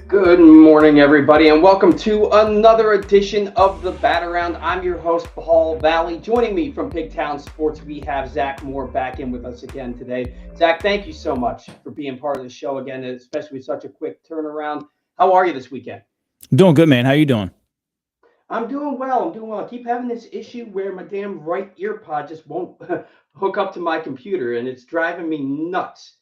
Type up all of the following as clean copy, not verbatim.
Good morning, everybody, and welcome to another edition of the Bat Around. I'm your host, Paul Valley. Joining me from PigTownSports, we have Zach Moore back in with us again today. Zach, thank you so much for being part of the show again, especially with such a quick turnaround. How are you this weekend? Doing good, man. How you doing? I'm doing well. I keep having this issue where my damn right ear pod just won't hook up to my computer, and it's driving me nuts.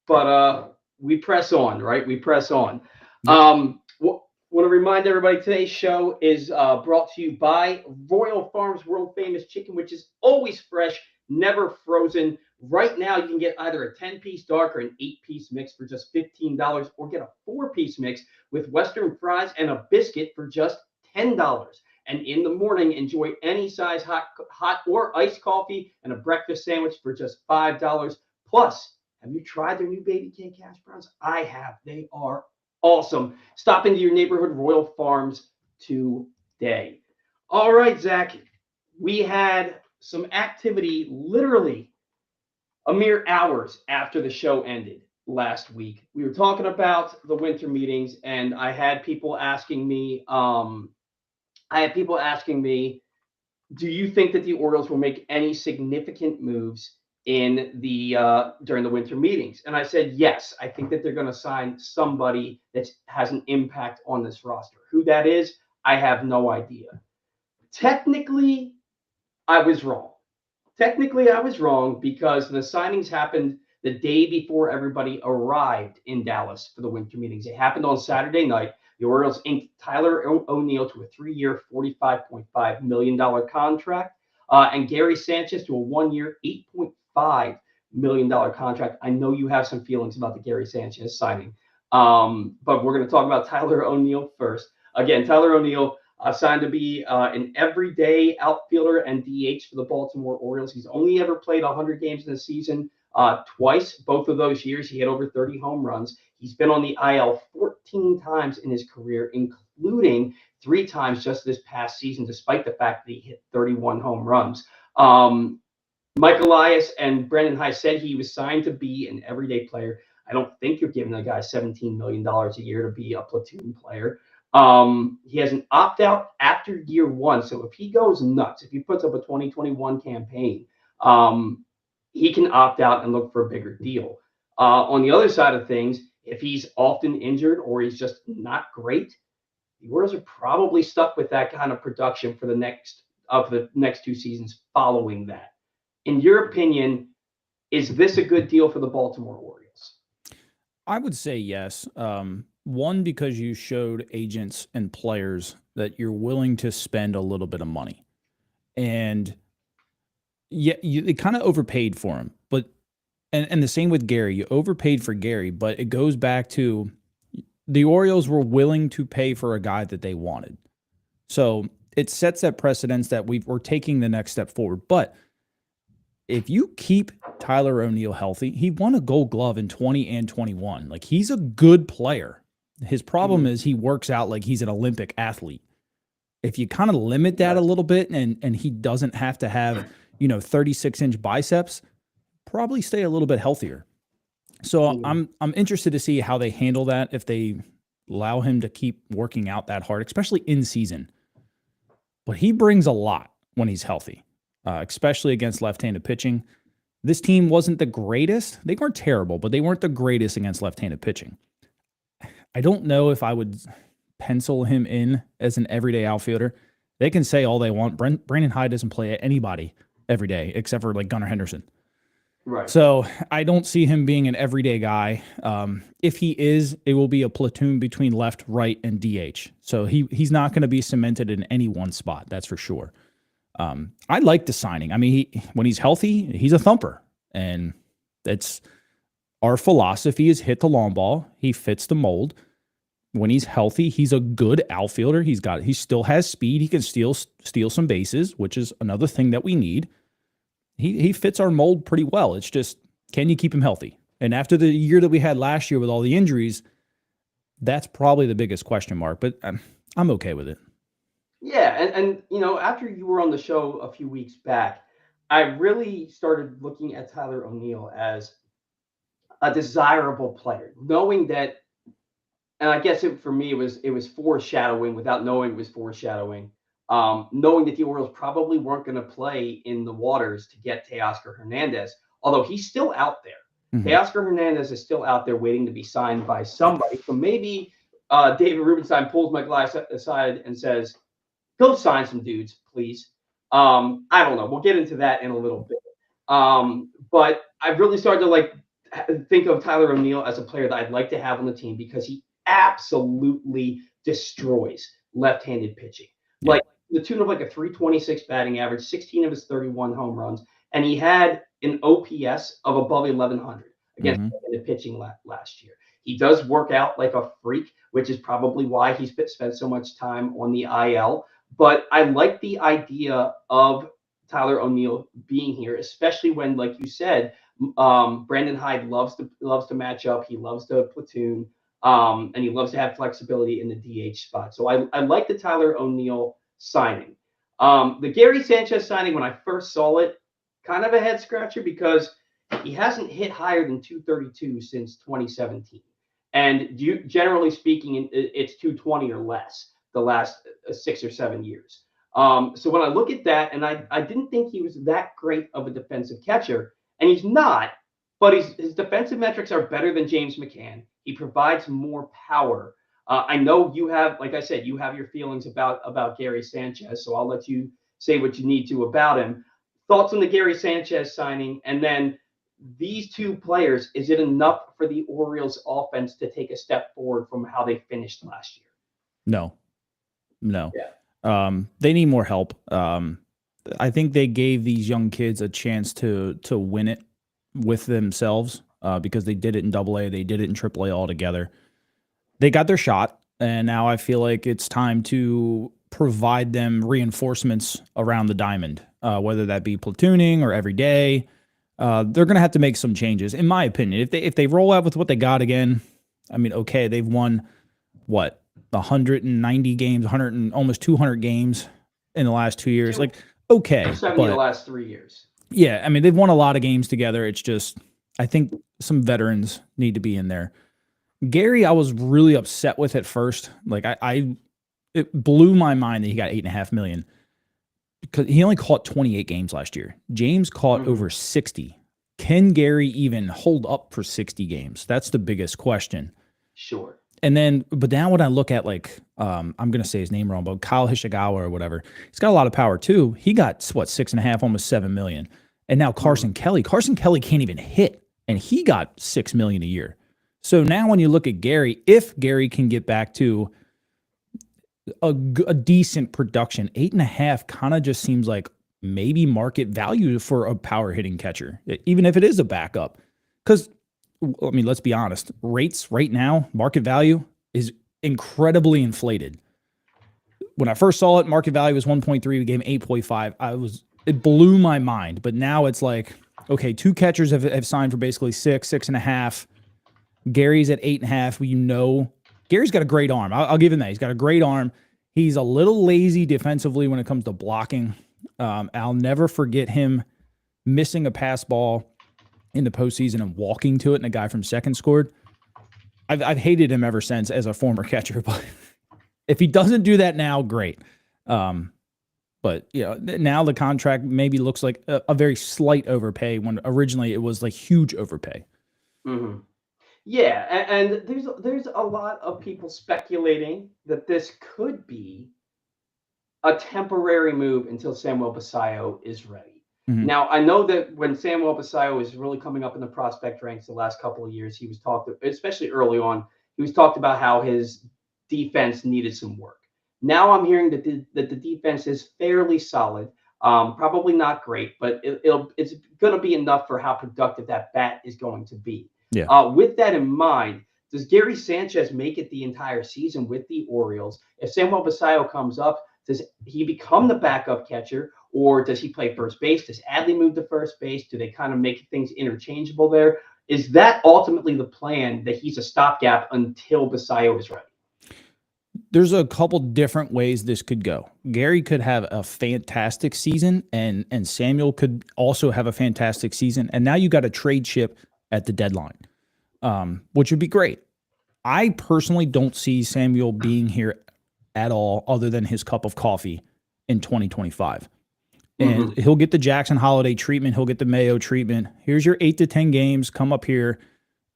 But we press on, right? We press on. Yep. Want to remind everybody today's show is brought to you by Royal Farms World Famous Chicken, which is always fresh, never frozen. Right now, you can get either a 10-piece dark or an 8-piece mix for just $15, or get a 4-piece mix with Western fries and a biscuit for just $10. And in the morning, enjoy any size hot or iced coffee and a breakfast sandwich for just $5. Plus, have you tried their new baby K hash browns? I have. They are awesome. Stop into your neighborhood Royal Farms today. All right, Zach, we had some activity literally a mere hours after the show ended last week. We were talking about the winter meetings, and I had people asking me, do you think that the Orioles will make any significant moves in the during the winter meetings? And I said yes. I think that they're going to sign somebody that has an impact on this roster. Who that is, I have no idea. Technically, I was wrong. Technically, I was wrong because the signings happened the day before everybody arrived in Dallas for the winter meetings. It happened on Saturday night. The Orioles inked Tyler O'Neill to a 3-year, $45.5 million contract, and Gary Sanchez to a 1-year, $8.5 million contract. I know you have some feelings about the Gary Sanchez signing, but we're going to talk about Tyler O'Neill first. Again, Tyler O'Neill signed to be an everyday outfielder and DH for the Baltimore Orioles. He's only ever played 100 games in a season twice. Both of those years, he hit over 30 home runs. He's been on the IL 14 times in his career, including 3 times just this past season, despite the fact that he hit 31 home runs. Mike Elias and Brendan High said he was signed to be an everyday player. I don't think you're giving a guy $17 million a year to be a platoon player. He has an opt-out after year 1. So if he goes nuts, if he puts up a 2021 campaign, he can opt out and look for a bigger deal. On the other side of things, if he's often injured or he's just not great, the Orioles are probably stuck with that kind of production for the next 2 seasons following that. In your opinion, is this a good deal for the Baltimore Orioles? I would say yes. One, because you showed agents and players that you're willing to spend a little bit of money. And yeah, they kind of overpaid for him. But and the same with Gary. You overpaid for Gary, but it goes back to the Orioles were willing to pay for a guy that they wanted. So it sets that precedence that we're taking the next step forward. But if you keep Tyler O'Neill healthy, he won a Gold Glove in 20 and 21. Like, he's a good player. His problem is he works out like he's an Olympic athlete. If you kind of limit that a little bit and he doesn't have to have, 36-inch biceps, probably stay a little bit healthier. So I'm interested to see how they handle that if they allow him to keep working out that hard, especially in season. But he brings a lot when he's healthy. Especially against left-handed pitching. This team wasn't the greatest. They weren't terrible, but they weren't the greatest against left-handed pitching. I don't know if I would pencil him in as an everyday outfielder. They can say all they want. Brandon Hyde doesn't play anybody every day except for like Gunnar Henderson. Right. So I don't see him being an everyday guy. If he is, it will be a platoon between left, right, and DH. So he's not going to be cemented in any one spot. That's for sure. I like the signing. I mean, when he's healthy, he's a thumper. And that's our philosophy is hit the long ball. He fits the mold. When he's healthy, he's a good outfielder. He still has speed. He can steal some bases, which is another thing that we need. He fits our mold pretty well. It's just, can you keep him healthy? And after the year that we had last year with all the injuries, that's probably the biggest question mark. But I'm okay with it. Yeah, and after you were on the show a few weeks back, I really started looking at Tyler O'Neill as a desirable player, knowing that and I guess for me it was foreshadowing without knowing it was foreshadowing. Knowing that the Orioles probably weren't going to play in the waters to get Teoscar Hernandez, although he's still out there. Mhm. Teoscar Hernandez is still out there waiting to be signed by somebody. So maybe David Rubenstein pulls Mike Elias aside and says, "Go sign some dudes, please." I don't know. We'll get into that in a little bit. But I've really started to like think of Tyler O'Neill as a player that I'd like to have on the team because he absolutely destroys left-handed pitching. Yeah. Like the tune of like a 326 batting average, 16 of his 31 home runs, and he had an OPS of above 1100 against Mhm. left-handed pitching last year. He does work out like a freak, which is probably why he's spent so much time on the IL. But I like the idea of Tyler O'Neill being here, especially when, like you said, Brandon Hyde loves to match up. He loves to platoon, and he loves to have flexibility in the DH spot. So I like the Tyler O'Neill signing. The Gary Sanchez signing, when I first saw it, kind of a head scratcher because he hasn't hit higher than 232 since 2017. And generally speaking, it's 220 or less the last 6 or 7 years. So when I look at that, and I didn't think he was that great of a defensive catcher, and he's not, but his defensive metrics are better than James McCann. He provides more power. I know you have, like I said, you have your feelings about Gary Sanchez, so I'll let you say what you need to about him. Thoughts on the Gary Sanchez signing, and then these two players, is it enough for the Orioles offense to take a step forward from how they finished last year? No. No. Yeah. They need more help. I think they gave these young kids a chance to win it with themselves because they did it in AA, they did it in AAA all together. They got their shot, and now I feel like it's time to provide them reinforcements around the diamond, whether that be platooning or every day. They're going to have to make some changes, in my opinion. If they roll out with what they got again, I mean, okay, they've won what 190 games, 100 and almost 200 games in the last 2 years. Like, okay, 70 in the but last 3 years. yeah, I mean, they've won a lot of games together. It's just, I think some veterans need to be in there. Gary, I was really upset with at first. Like, it blew my mind that he got $8.5 million because he only caught 28 games last year. James caught over 60. Can Gary even hold up for 60 games? That's the biggest question. Sure. And then, but now when I look at like, I'm going to say his name wrong, but Kyle Hishigawa or whatever, he's got a lot of power too. He got what, 6.5, almost 7 million. And now Carson Kelly can't even hit, and he got 6 million a year. So now when you look at Gary, if Gary can get back to a decent production, 8.5 kind of just seems like maybe market value for a power hitting catcher, even if it is a backup. Because, I mean, let's be honest, rates right now, market value is incredibly inflated. When I first saw it, market value was 1.3, we gave him 8.5. It blew my mind. But now it's like, okay, two catchers have signed for basically 6.5. Gary's at 8.5. You know, Gary's got a great arm. I'll give him that. He's got a great arm. He's a little lazy defensively when it comes to blocking. I'll never forget him missing a pass ball in the postseason and walking to it, and a guy from second scored. I've hated him ever since as a former catcher, but if he doesn't do that now, great. But you know, now the contract maybe looks like a very slight overpay when originally it was like huge overpay. Mm-hmm. Yeah, and there's a lot of people speculating that this could be a temporary move until Samuel Basallo is ready. Mm-hmm. Now, I know that when Samuel Basallo was really coming up in the prospect ranks the last couple of years, he was talked, especially early on, he was talked about how his defense needed some work. Now I'm hearing that the defense is fairly solid, probably not great, but it's going to be enough for how productive that bat is going to be. Yeah. With that in mind, does Gary Sanchez make it the entire season with the Orioles? If Samuel Basallo comes up, does he become the backup catcher, or does he play first base? Does Adley move to first base? Do they kind of make things interchangeable there? Is that ultimately the plan, that he's a stopgap until Basallo is ready? There's a couple different ways this could go. Gary could have a fantastic season, and Samuel could also have a fantastic season. And now you got a trade chip at the deadline, which would be great. I personally don't see Samuel being here at all other than his cup of coffee in 2025. And he'll get the Jackson Holiday treatment. He'll get the Mayo treatment. Here's your 8 to 10 games. Come up here,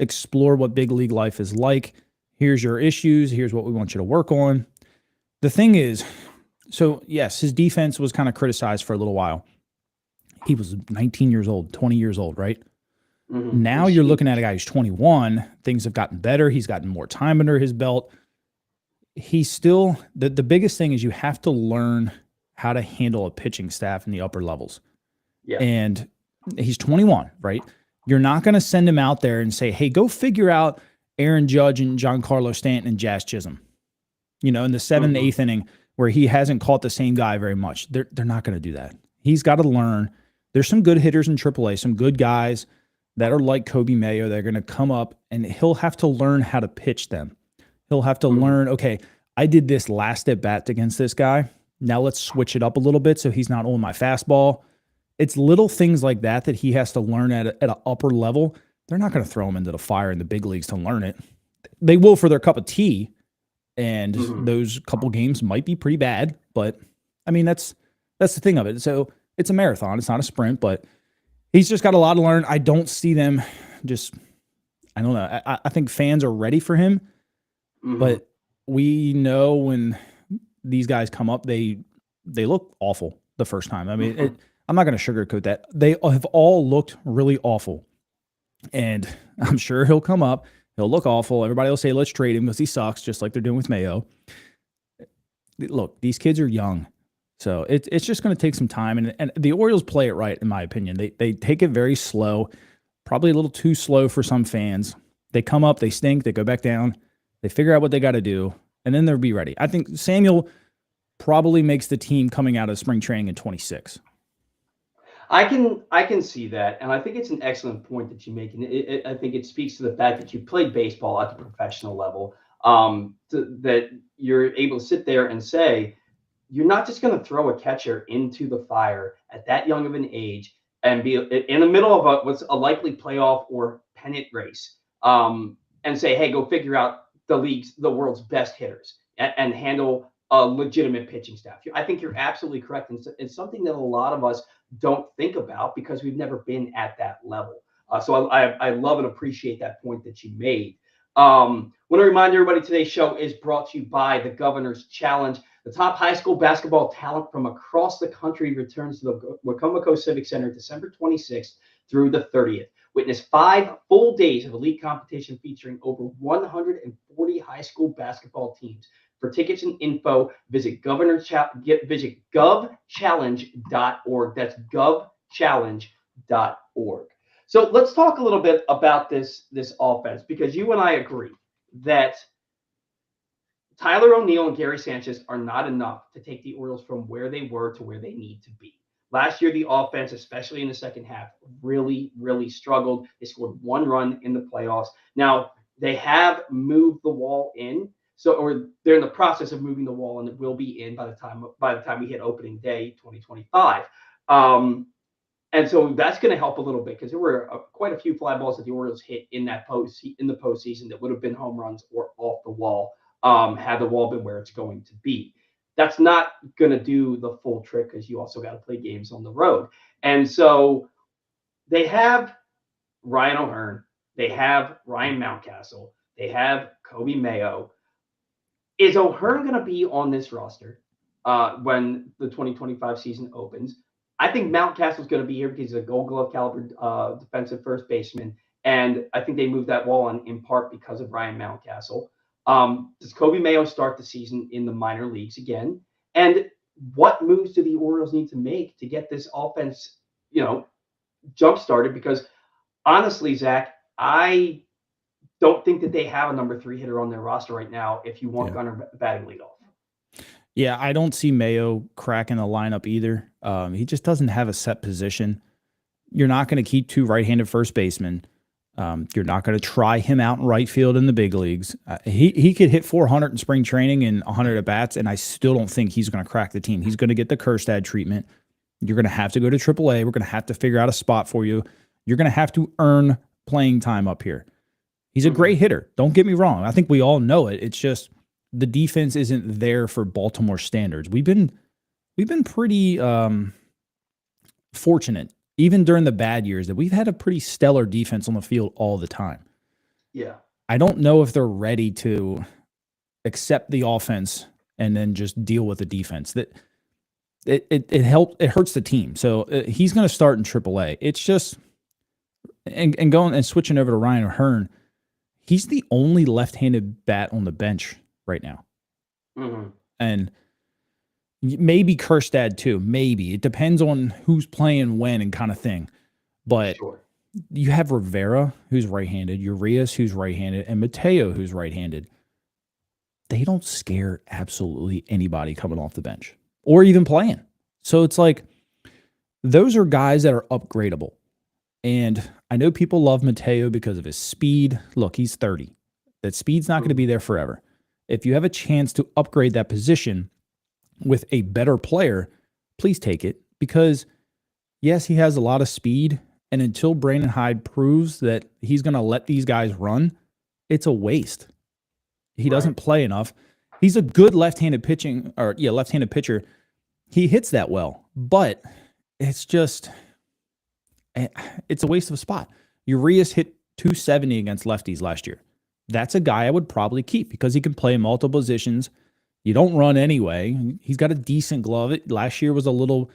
explore what big league life is like. Here's your issues. Here's what we want you to work on. The thing is, so yes, his defense was kind of criticized for a little while. He was 19 years old, 20 years old, right? Now you're looking at a guy who's 21. Things have gotten better. He's gotten more time under his belt. He's still, the biggest thing is you have to learn how to handle a pitching staff in the upper levels. Yeah. And he's 21, right? You're not going to send him out there and say, hey, go figure out Aaron Judge and Giancarlo Stanton and Jazz Chisholm, in the 7th, 8th inning where he hasn't caught the same guy very much. They're not going to do that. He's got to learn. There's some good hitters in AAA, some good guys that are like Kobe Mayo. They're going to come up and he'll have to learn how to pitch them. He'll have to learn, okay, I did this last at bat against this guy. Now let's switch it up a little bit so he's not on my fastball. It's little things like that he has to learn at an upper level. They're not going to throw him into the fire in the big leagues to learn it. They will for their cup of tea, and those couple games might be pretty bad. But I mean, that's the thing of it. So it's a marathon. It's not a sprint, but he's just got a lot to learn. I don't see them I don't know. I think fans are ready for him, but we know when these guys come up, they look awful the first time. I mean, I'm not going to sugarcoat that. They have all looked really awful. And I'm sure he'll come up. He'll look awful. Everybody will say, let's trade him because he sucks, just like they're doing with Mayo. Look, these kids are young. So it's just going to take some time. And the Orioles play it right, in my opinion. They take it very slow, probably a little too slow for some fans. They come up, they stink, they go back down. They figure out what they got to do, and then they'll be ready. I think Samuel probably makes the team coming out of spring training in 26. I can see that, and I think it's an excellent point that you make, and I think it speaks to the fact that you played baseball at the professional level, that you're able to sit there and say, you're not just going to throw a catcher into the fire at that young of an age and be in the middle of what's a likely playoff or pennant race, and say, hey, go figure out the world's best hitters and handle a legitimate pitching staff. I think you're absolutely correct. And it's something that a lot of us don't think about because we've never been at that level. So I love and appreciate that point that you made. Want to remind everybody today's show is brought to you by the Governor's Challenge. The top high school basketball talent from across the country returns to the Wacomico Civic Center December 26th through the 30th. Witness 5 full days of elite competition featuring over 140 high school basketball teams. For tickets and info, visit govchallenge.org. That's govchallenge.org. So let's talk a little bit about this offense, because you and I agree that Tyler O'Neill and Gary Sanchez are not enough to take the Orioles from where they were to where they need to be. Last year, the offense, especially in the second half, really, really struggled. They scored 1 run in the playoffs. Now, they have moved the wall in. Or they're in the process of moving the wall, and it will be in by the time we hit opening day 2025. And so that's going to help a little bit, because there were quite a few fly balls that the Orioles hit in the postseason that would have been home runs or off the wall had the wall been where it's going to be. That's not going to do the full trick, because you also got to play games on the road. And so they have Ryan O'Hearn, they have Ryan Mountcastle, they have Kobe Mayo. Is O'Hearn going to be on this roster when the 2025 season opens? I think Mountcastle's going to be here because he's a Gold Glove caliber defensive first baseman, and I think they moved that wall in part because of Ryan Mountcastle. Does Kobe Mayo start the season in the minor leagues again? And what moves do the Orioles need to make to get this offense, jump started? Because honestly, Zach, I don't think that they have a number 3 hitter on their roster right now if you want Gunnar batting leadoff. Yeah, I don't see Mayo cracking the lineup either. He just doesn't have a set position. You're not going to keep 2 right-handed first basemen. You're not going to try him out in right field in the big leagues. He could hit 400 in spring training and 100 at bats, and I still don't think he's going to crack the team. He's going to get the Kerstad treatment. You're going to have to go to AAA. We're going to have to figure out a spot for you. You're going to have to earn playing time up here. He's a great hitter. Don't get me wrong. I think we all know it. It's just the defense isn't there for Baltimore standards. We've been pretty fortunate, even during the bad years, that we've had a pretty stellar defense on the field all the time. Yeah. I don't know if they're ready to accept the offense and then just deal with the defense. That it hurts the team. So he's going to start in AAA. It's just and going and switching over to Ryan O'Hearn. He's the only left-handed bat on the bench right now, and maybe Kerstad too. Maybe it depends on who's playing when and kind of thing. But you have Rivera, who's right-handed, Urias, who's right-handed, and Mateo, who's right-handed. They don't scare absolutely anybody coming off the bench or even playing. So it's like those are guys that are upgradable. And I know people love Mateo because of his speed. Look, he's 30. That speed's not going to be there forever. If you have a chance to upgrade that position with a better player, please take it. Because, yes, he has a lot of speed. And until Brandon Hyde proves that he's going to let these guys run, it's a waste. He doesn't play enough. He's a good left-handed pitcher. He hits that well. But it's just... it's a waste of a spot. Urias hit 270 against lefties last year. That's a guy I would probably keep because he can play multiple positions. You don't run anyway. He's got a decent glove. Last year was a little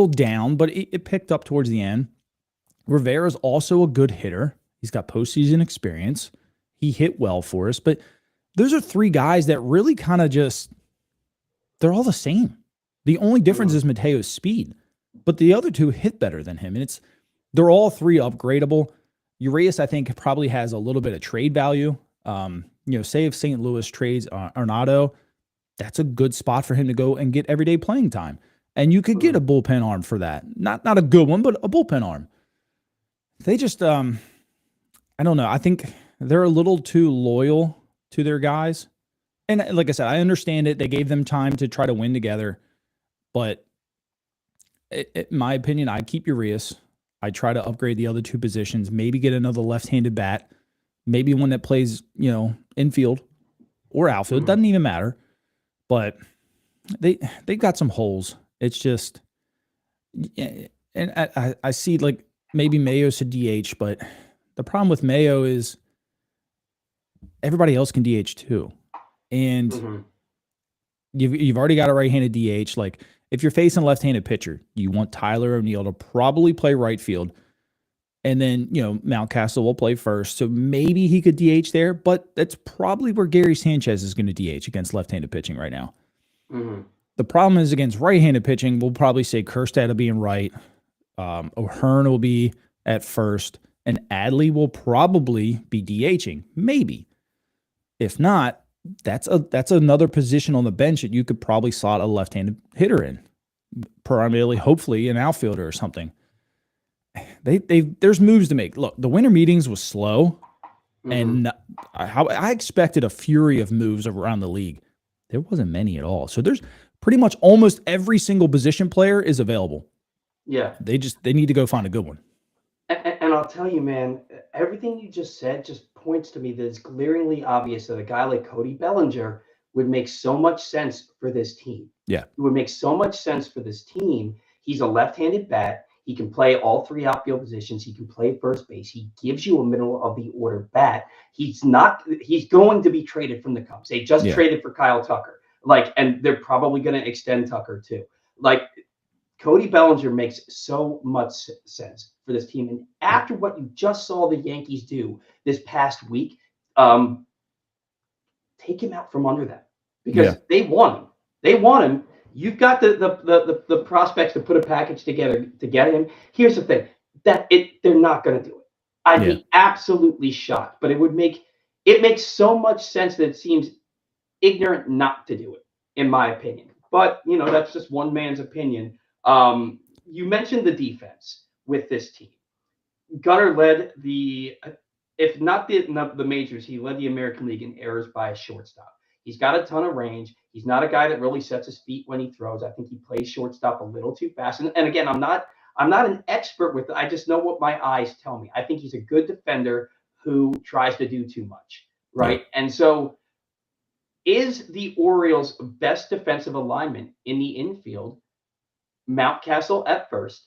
down, but it picked up towards the end. Rivera's also a good hitter. He's got postseason experience. He hit well for us. But those are three guys that really kind of they're all the same. The only difference is Mateo's speed. But the other two hit better than him. And they're all three upgradable. Urias, I think, probably has a little bit of trade value. Say if St. Louis trades Arenado, that's a good spot for him to go and get everyday playing time. And you could get a bullpen arm for that. Not a good one, but a bullpen arm. They just, I don't know. I think they're a little too loyal to their guys. And like I said, I understand it. They gave them time to try to win together. But in my opinion, I'd keep Urias. I'd try to upgrade the other two positions, maybe get another left-handed bat, maybe one that plays, infield or outfield. Doesn't even matter. But they've got some holes. It's just, and I see like maybe Mayo's a DH, but the problem with Mayo is everybody else can DH too. And you've already got a right-handed DH. Like, if you're facing a left-handed pitcher, you want Tyler O'Neill to probably play right field. And then, Mountcastle will play first. So maybe he could DH there, but that's probably where Gary Sanchez is going to DH against left-handed pitching right now. The problem is against right-handed pitching, we'll probably say Kerstad will be in right. O'Hearn will be at first. And Adley will probably be DHing. Maybe. If not, that's another position on the bench that you could probably slot a left-handed hitter in, primarily, hopefully, an outfielder or something. There's moves to make. Look, the winter meetings was slow, and I expected a fury of moves around the league. There wasn't many at all. So there's pretty much almost every single position player is available. Yeah, they need to go find a good one. And I'll tell you, man, everything you just said just points to me that it's glaringly obvious that a guy like Cody Bellinger would make so much sense for this team. Yeah. It would make so much sense for this team. He's a left-handed bat. He can play all three outfield positions. He can play first base. He gives you a middle of the order bat. He's going to be traded from the Cubs. They just traded for Kyle Tucker. And they're probably going to extend Tucker too. Cody Bellinger makes so much sense for this team. And after what you just saw the Yankees do this past week, take him out from under them because they want him. They want him. You've got the prospects to put a package together to get him. Here's the thing: they're not going to do it. I'd be absolutely shocked, but it makes so much sense that it seems ignorant not to do it, in my opinion. But that's just one man's opinion. You mentioned the defense with this team. Gunnar led if not the majors, he led the American League in errors by a shortstop. He's got a ton of range. He's not a guy that really sets his feet when he throws. I think he plays shortstop a little too fast. And again, I'm not an expert with it. I just know what my eyes tell me. I think he's a good defender who tries to do too much, right? And so is the Orioles' best defensive alignment in the infield Mountcastle at first,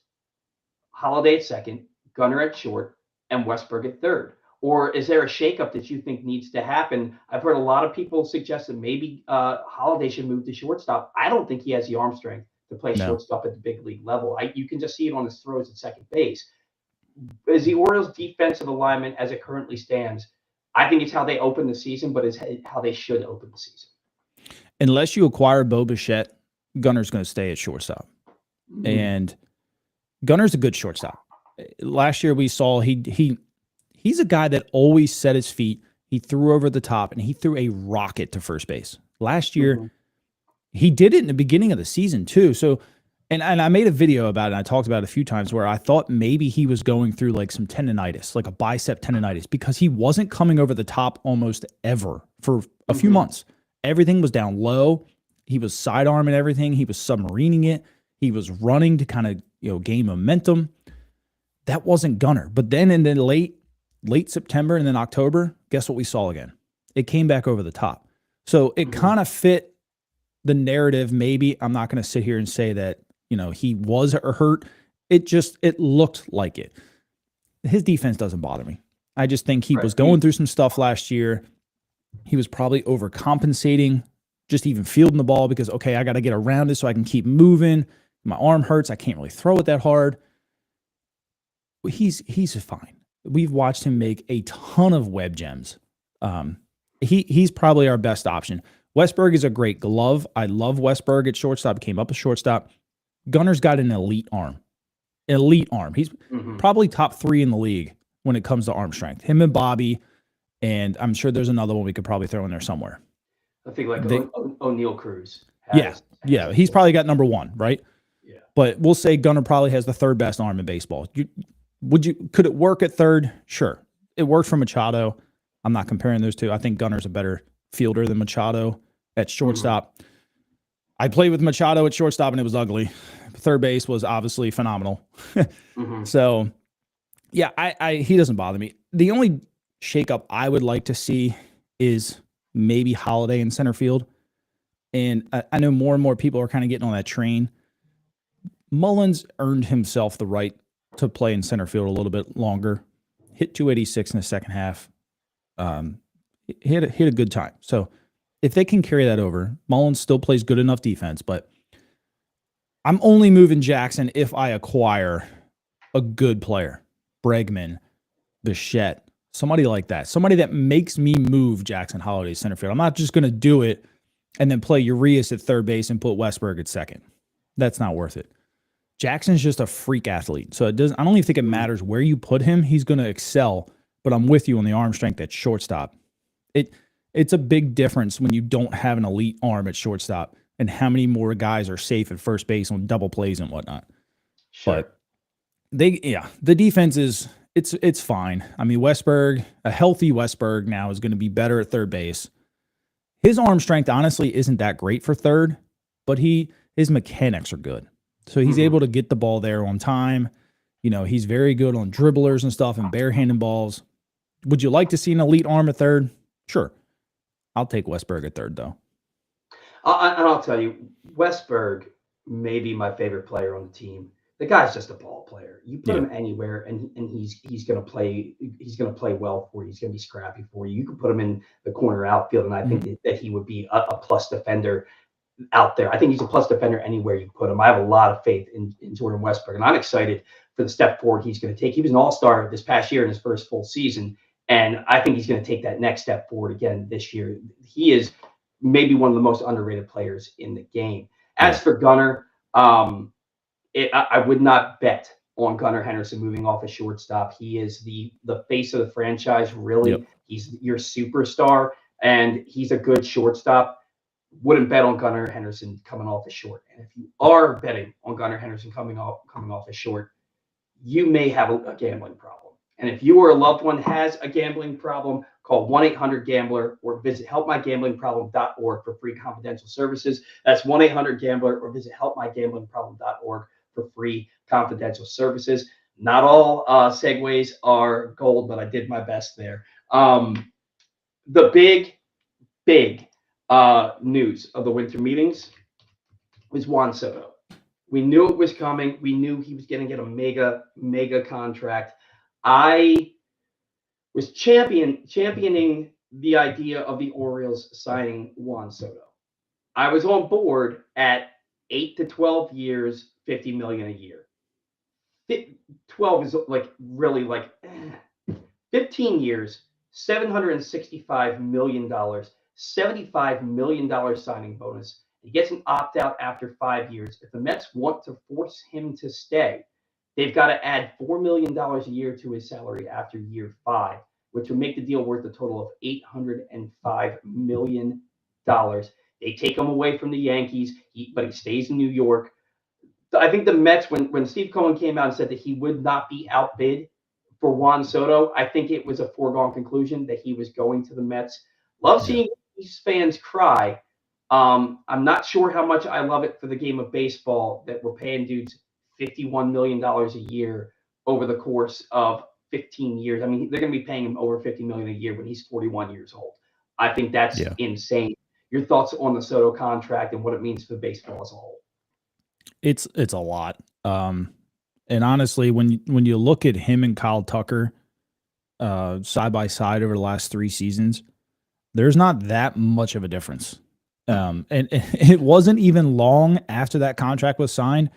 Holiday at second, Gunnar at short, and Westberg at third? Or is there a shakeup that you think needs to happen? I've heard a lot of people suggest that maybe Holiday should move to shortstop. I don't think he has the arm strength to play No. shortstop at the big league level. You can just see it on his throws at second base. Is the Orioles' defensive alignment as it currently stands? I think it's how they open the season, but it's how they should open the season. Unless you acquire Bo Bichette, Gunner's going to stay at shortstop. Mm-hmm. And Gunner's a good shortstop. Last year we saw he's a guy that always set his feet. He threw over the top, and he threw a rocket to first base. Last year, he did it in the beginning of the season too. So, and I made a video about it, and I talked about it a few times, where I thought maybe he was going through like some tendonitis, like a bicep tendonitis, because he wasn't coming over the top almost ever for a few months. Everything was down low. He was sidearming everything. He was submarining it. He was running to kind of, gain momentum. That wasn't Gunner. But then in the late September and then October, guess what we saw again? It came back over the top. So it kind of fit the narrative. Maybe I'm not going to sit here and say that, he was hurt. It looked like it. His defense doesn't bother me. I just think he was going through some stuff last year. He was probably overcompensating, just even fielding the ball because, okay, I got to get around it so I can keep moving. My arm hurts. I can't really throw it that hard. He's fine. We've watched him make a ton of web gems. He's probably our best option. Westberg is a great glove. I love Westberg at shortstop. Came up a shortstop. Gunner's got an elite arm. He's probably top 3 in the league when it comes to arm strength. Him and Bobby, and I'm sure there's another one we could probably throw in there somewhere. I think O'Neal Cruz. Yeah. He's probably got number 1, right? Yeah. But we'll say Gunner probably has the 3rd best arm in baseball. Could it work at 3rd? Sure. It worked for Machado. I'm not comparing those two. I think Gunner's a better fielder than Machado at shortstop. I played with Machado at shortstop, and it was ugly. Third base was obviously phenomenal. So, yeah, he doesn't bother me. The only shakeup I would like to see is maybe Holiday in center field. And I know more and more people are kind of getting on that train. Mullins earned himself the right to play in center field a little bit longer. Hit 286 in the second half. Hit a good time. So if they can carry that over, Mullins still plays good enough defense, but I'm only moving Jackson if I acquire a good player. Bregman, Bichette, somebody like that. Somebody that makes me move Jackson Holiday center field. I'm not just going to do it and then play Urias at third base and put Westberg at second. That's not worth it. Jackson's just a freak athlete. So I don't even think it matters where you put him. He's going to excel, but I'm with you on the arm strength at shortstop. It's a big difference when you don't have an elite arm at shortstop and how many more guys are safe at first base on double plays and whatnot. Sure. But the defense it's fine. I mean, Westberg, a healthy Westberg now is going to be better at third base. His arm strength honestly isn't that great for third, but his mechanics are good. So he's able to get the ball there on time. He's very good on dribblers and stuff and barehanded balls. Would you like to see an elite arm at third? Sure. I'll take Westberg at third, though. I'll tell you, Westberg may be my favorite player on the team. The guy's just a ball player. You put him anywhere, and he's going to play. He's going to play well for you. He's going to be scrappy for you. You can put him in the corner outfield, and I think that he would be a plus defender out there. I think he's a plus defender anywhere you put him. I have a lot of faith in Jordan Westberg, and I'm excited for the step forward he's going to take. He was an all-star this past year in his first full season, and I think he's going to take that next step forward again this year. He is maybe one of the most underrated players in the game. As for Gunnar, I would not bet on Gunnar Henderson moving off a shortstop. He is the face of the franchise, really. Yep. He's your superstar, and he's a good shortstop. Wouldn't bet on Gunnar Henderson coming off a short. And if you are betting on Gunnar Henderson coming off a short, you may have a gambling problem. And if you or a loved one has a gambling problem, call 1-800-GAMBLER or visit helpmygamblingproblem.org for free confidential services. That's 1-800-GAMBLER or visit helpmygamblingproblem.org for free confidential services. Not all segues are gold, but I did my best there. The big news of the winter meetings was Juan Soto. We knew it was coming. We knew he was going to get a mega contract. I was championing the idea of the Orioles signing Juan Soto. I was on board at 8 to 12 years, $50 million a year. 12 is like really like 15 years, $765 million, $75 million signing bonus. He gets an opt out after 5 years. If the Mets want to force him to stay, they've got to add $4 million a year to his salary after year 5, which would make the deal worth a total of $805 million. They take him away from the Yankees, but he stays in New York. I think the Mets, when Steve Cohen came out and said that he would not be outbid for Juan Soto, I think it was a foregone conclusion that he was going to the Mets. Love seeing these fans cry. I'm not sure how much I love it for the game of baseball that we're paying dudes $51 million a year over the course of 15 years. I mean, they're going to be paying him over $50 million a year when he's 41 years old. I think that's insane. Your thoughts on the Soto contract and what it means for baseball as a whole? It's a lot. And honestly, when you look at him and Kyle Tucker side by side over the last 3 seasons, there's not that much of a difference. And it wasn't even long after that contract was signed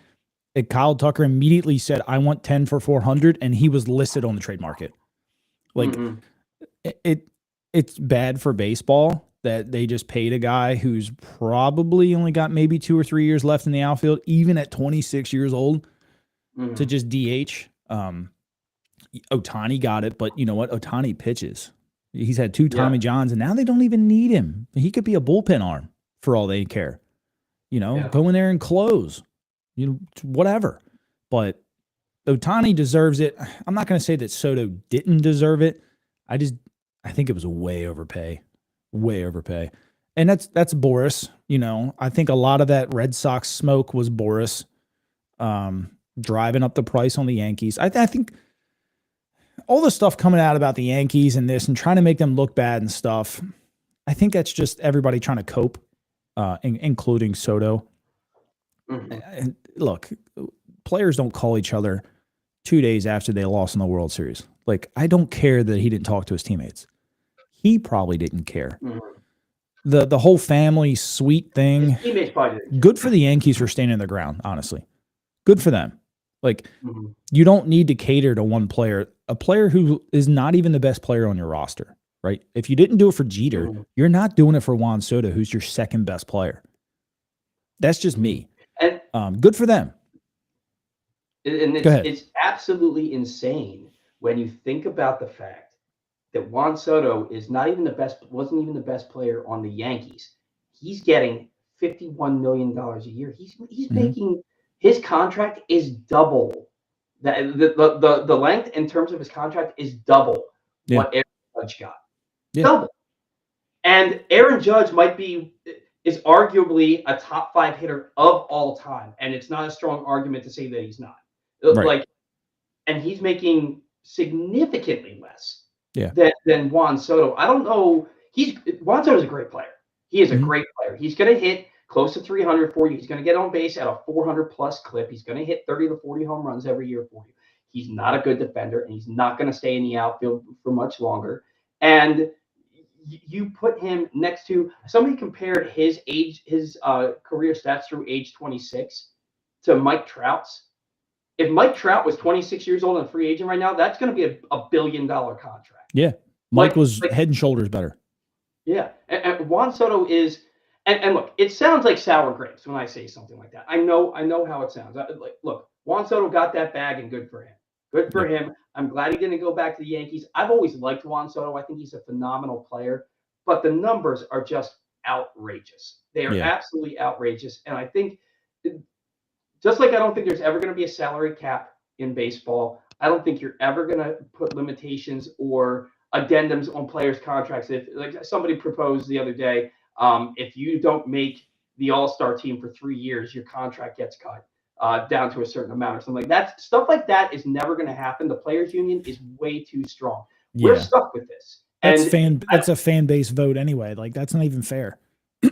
that Kyle Tucker immediately said, "I want 10 for 400," and he was listed on the trade market. Like it's bad for baseball that they just paid a guy who's probably only got maybe 2 or 3 years left in the outfield, even at 26 years old, to just DH. Ohtani got it, but you know what? Ohtani pitches. He's had 2 Tommy Johns, and now they don't even need him. He could be a bullpen arm for all they care. Go in there and close. Whatever. But Ohtani deserves it. I'm not going to say that Soto didn't deserve it. I think it was way overpay. And that's Boris. I think a lot of that Red Sox smoke was Boris driving up the price on the Yankees. I think all the stuff coming out about the Yankees and this and trying to make them look bad and stuff, I think that's just everybody trying to cope, including Soto. And look, players don't call each other 2 days after they lost in the World Series. Like, I don't care that he didn't talk to his teammates. He probably didn't care. The whole family suite thing, good for the Yankees for standing their ground, honestly. Good for them. Like, you don't need to cater to one player, a player who is not even the best player on your roster, right? If you didn't do it for Jeter, you're not doing it for Juan Soto, who's your second best player. That's just me. And good for them. And it's absolutely insane when you think about the fact that Juan Soto is wasn't even the best player on the Yankees. He's getting $51 million a year. He's making, his contract is double. The length in terms of his contract is double what Aaron Judge got. Double. And Aaron Judge is arguably a top 5 hitter of all time. And it's not a strong argument to say that he's not. Right. And he's making significantly less than Juan Soto. I don't know. Juan Soto's a great player. He is a great player. He's going to hit close to 300 for you. He's going to get on base at a 400-plus clip. He's going to hit 30 to 40 home runs every year for you. He's not a good defender, and he's not going to stay in the outfield for much longer. And you put him next to somebody compared his career stats through age 26 to Mike Trout's. If Mike Trout was 26 years old and a free agent right now, that's going to be a $1 billion contract. Yeah. Mike was head and shoulders better. Yeah. And Juan Soto is, and look, it sounds like sour grapes when I say something like that. I know how it sounds. Look, Juan Soto got that bag, and good for him. Good for him. I'm glad he didn't go back to the Yankees. I've always liked Juan Soto. I think he's a phenomenal player, but the numbers are just outrageous. They are absolutely outrageous. And I think, just like I don't think there's ever going to be a salary cap in baseball, I don't think you're ever going to put limitations or addendums on players' contracts. If, like somebody proposed the other day, if you don't make the All-Star team for 3 years, your contract gets cut. down to a certain amount or something like that. Stuff like that is never going to happen. The players' union is way too strong. We're Yeah. stuck with this. That's a fan base vote anyway. Like, that's not even fair.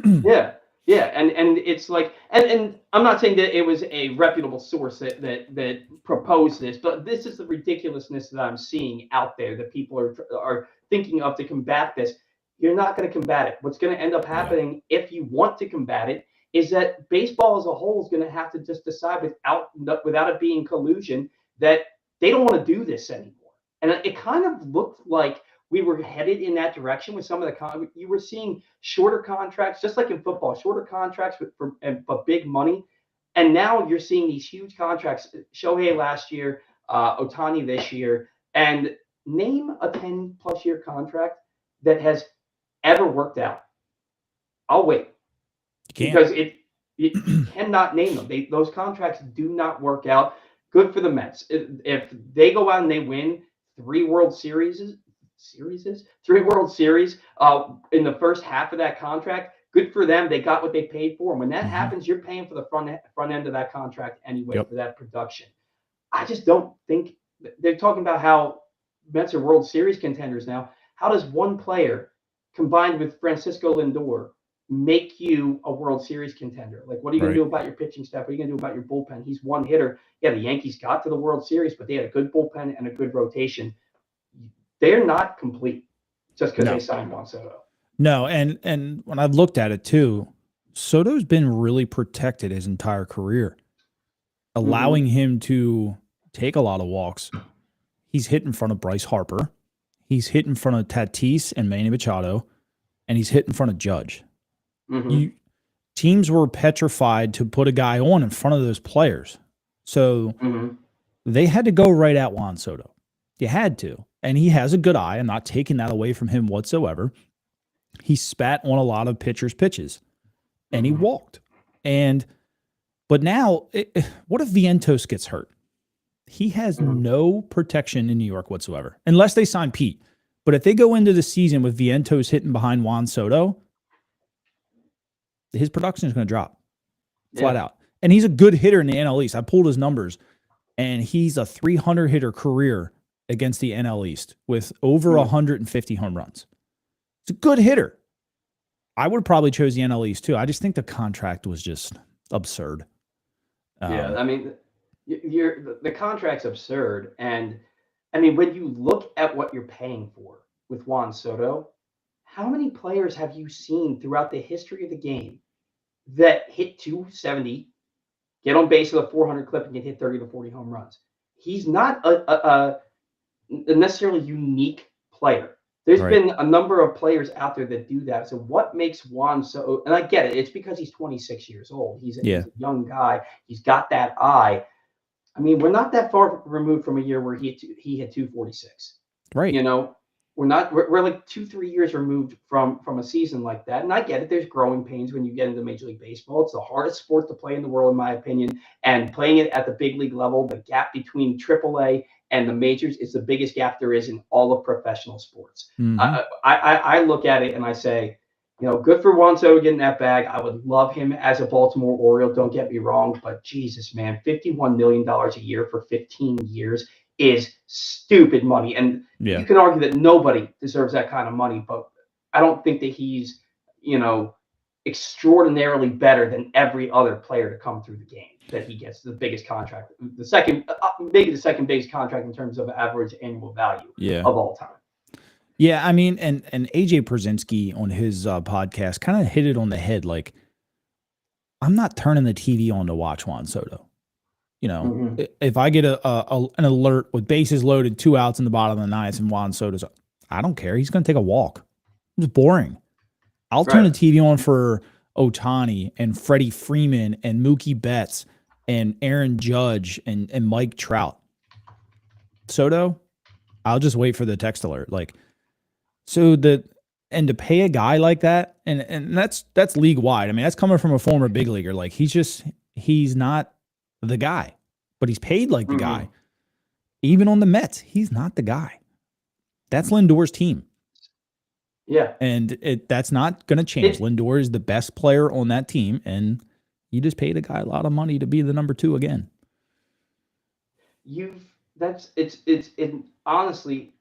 Yeah, yeah, and it's like, and I'm not saying that it was a reputable source that proposed this, but this is the ridiculousness that I'm seeing out there that people are thinking of to combat this. You're not going to combat it. What's going to end up happening if you want to combat it is that baseball as a whole is going to have to just decide without it being collusion that they don't want to do this anymore. And it kind of looked like we were headed in that direction with some of the you were seeing shorter contracts, just like in football, shorter contracts but big money. And now you're seeing these huge contracts. Shohei last year, Ohtani this year, and name a 10+ year contract that has ever worked out. I'll wait because you cannot name them. Those contracts do not work out. Good for the Mets. If they go out and they win 3 World Series in the first half of that contract, good for them. They got what they paid for. And when that happens, you're paying for the front end of that contract anyway for that production. I just don't think they're talking about how Mets are World Series contenders now. How does one player combined with Francisco Lindor make you a World Series contender? Like, what are you going to do about your pitching staff? What are you going to do about your bullpen? He's one hitter. Yeah, the Yankees got to the World Series, but they had a good bullpen and a good rotation. They're not complete just because they signed Juan Soto. No, and when I've looked at it too, Soto's been really protected his entire career, allowing him to take a lot of walks. He's hit in front of Bryce Harper. He's hit in front of Tatis and Manny Machado, and he's hit in front of Judge. Teams were petrified to put a guy on in front of those players. So they had to go right at Juan Soto. You had to. And he has a good eye. I'm not taking that away from him whatsoever. He spat on a lot of pitchers' pitches, and he walked. But now, what if Vientos gets hurt? He has no protection in New York whatsoever, unless they sign Pete. But if they go into the season with Vientos hitting behind Juan Soto, his production is going to drop flat out. And he's a good hitter in the NL East. I pulled his numbers, and he's a 300 hitter career against the NL East with over 150 home runs. It's a good hitter. I would have probably chose the NL East too. I just think the contract was just absurd. I mean, the contract's absurd. And I mean, when you look at what you're paying for with Juan Soto, how many players have you seen throughout the history of the game that hit 270, get on base with a 400 clip, and can hit 30 to 40 home runs? He's not a necessarily unique player. There's been a number of players out there that do that. So what makes Juan so, and I get it, it's because he's 26 years old. He's a young guy. He's got that eye. I mean, we're not that far removed from a year where he hit 246. Right. You know, we're like 2-3 years removed from a season like that. And I get it. There's growing pains when you get into Major League Baseball. It's the hardest sport to play in the world, in my opinion. And playing it at the big league level, the gap between AAA and the majors is the biggest gap there is in all of professional sports. I look at it and I say, you know, good for Juan Soto getting that bag. I would love him as a Baltimore Oriole. Don't get me wrong, but Jesus, man, $51 million a year for 15 years is stupid money. And you can argue that nobody deserves that kind of money, but I don't think that he's, you know, extraordinarily better than every other player to come through the game. That he gets the biggest contract, maybe the second biggest contract in terms of average annual value of all time. Yeah, I mean, and AJ Pierzynski on his podcast kind of hit it on the head. Like, I'm not turning the TV on to watch Juan Soto. You know, if I get an alert with bases loaded, 2 outs in the bottom of the ninth, and Juan Soto's, I don't care. He's going to take a walk. It's boring. I'll turn the TV on for Ohtani and Freddie Freeman and Mookie Betts and Aaron Judge and Mike Trout. Soto, I'll just wait for the text alert. Like, so to pay a guy like that, and that's league wide. I mean, that's coming from a former big leaguer. Like, he's not the guy, but he's paid like the guy. Even on the Mets, he's not the guy. That's Lindor's team. Yeah. And that's not going to change. Lindor is the best player on that team, and You just paid a guy a lot of money to be the number 2 again. It's an honestly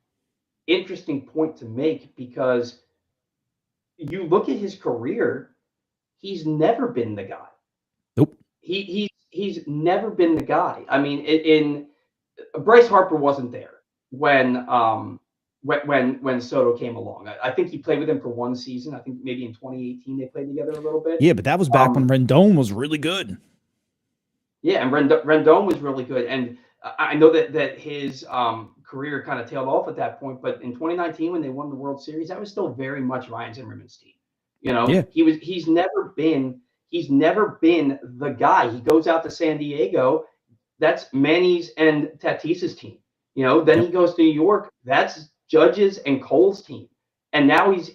interesting point to make because you look at his career, he's never been the guy. Nope. He's never been the guy. I mean, in Bryce Harper wasn't there when Soto came along. I think he played with him for one season. I think maybe in 2018 they played together a little bit. Yeah, but that was back when Rendon was really good. Yeah, and Rendon was really good, and I know that his career kind of tailed off at that point. But in 2019, when they won the World Series, that was still very much Ryan Zimmerman's team. You know, Yeah. he's never been the guy. He goes out to San Diego, that's Manny's and Tatis's team. You know, then he goes to New York, that's Judge's and Cole's team, and now he's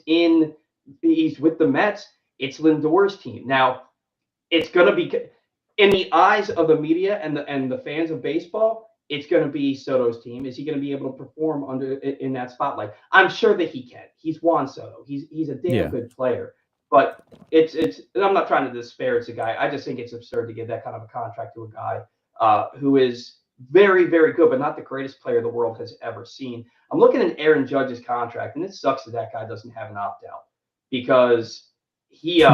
with the Mets. It's Lindor's team now. It's going to be in the eyes of the media and the fans of baseball. It's going to be Soto's team. Is he going to be able to perform in that spotlight? I'm sure that he can. He's Juan Soto. He's a damn good player. But it's I'm not trying to disparage the guy. I just think it's absurd to give that kind of a contract to a guy who is very, very good, but not the greatest player the world has ever seen. I'm looking at Aaron Judge's contract, and it sucks that guy doesn't have an opt-out because he's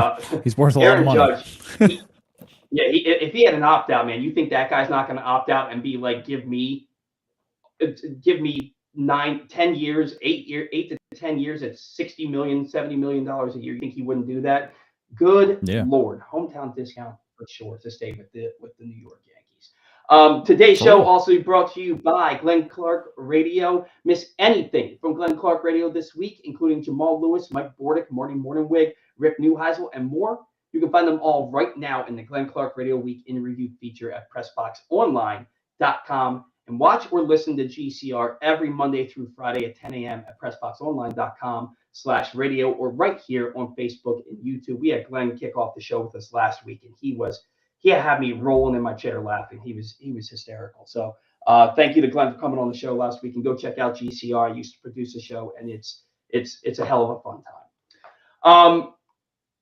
worth a lot of money. Judge, if he had an opt-out, man, you think that guy's not going to opt out and be like, give me 9, 10 years, 8 to 10 years at $60 million, $70 million a year? You think he wouldn't do that? Good Lord, hometown discount for sure to stay with the New York Yankees. Today's show also brought to you by Glenn Clark Radio. Miss anything from Glenn Clark Radio this week, including Jamal Lewis, Mike Bordick, Morning Wig, Rick Neuheisel, and more. You can find them all right now in the Glenn Clark Radio Week in Review feature at PressBoxOnline.com. And watch or listen to GCR every Monday through Friday at 10 a.m. at PressBoxOnline.com/radio or right here on Facebook and YouTube. We had Glenn kick off the show with us last week, and he had me rolling in my chair laughing. He was hysterical. So thank you to Glenn for coming on the show last week. And go check out GCR. I used to produce a show, and it's a hell of a fun time.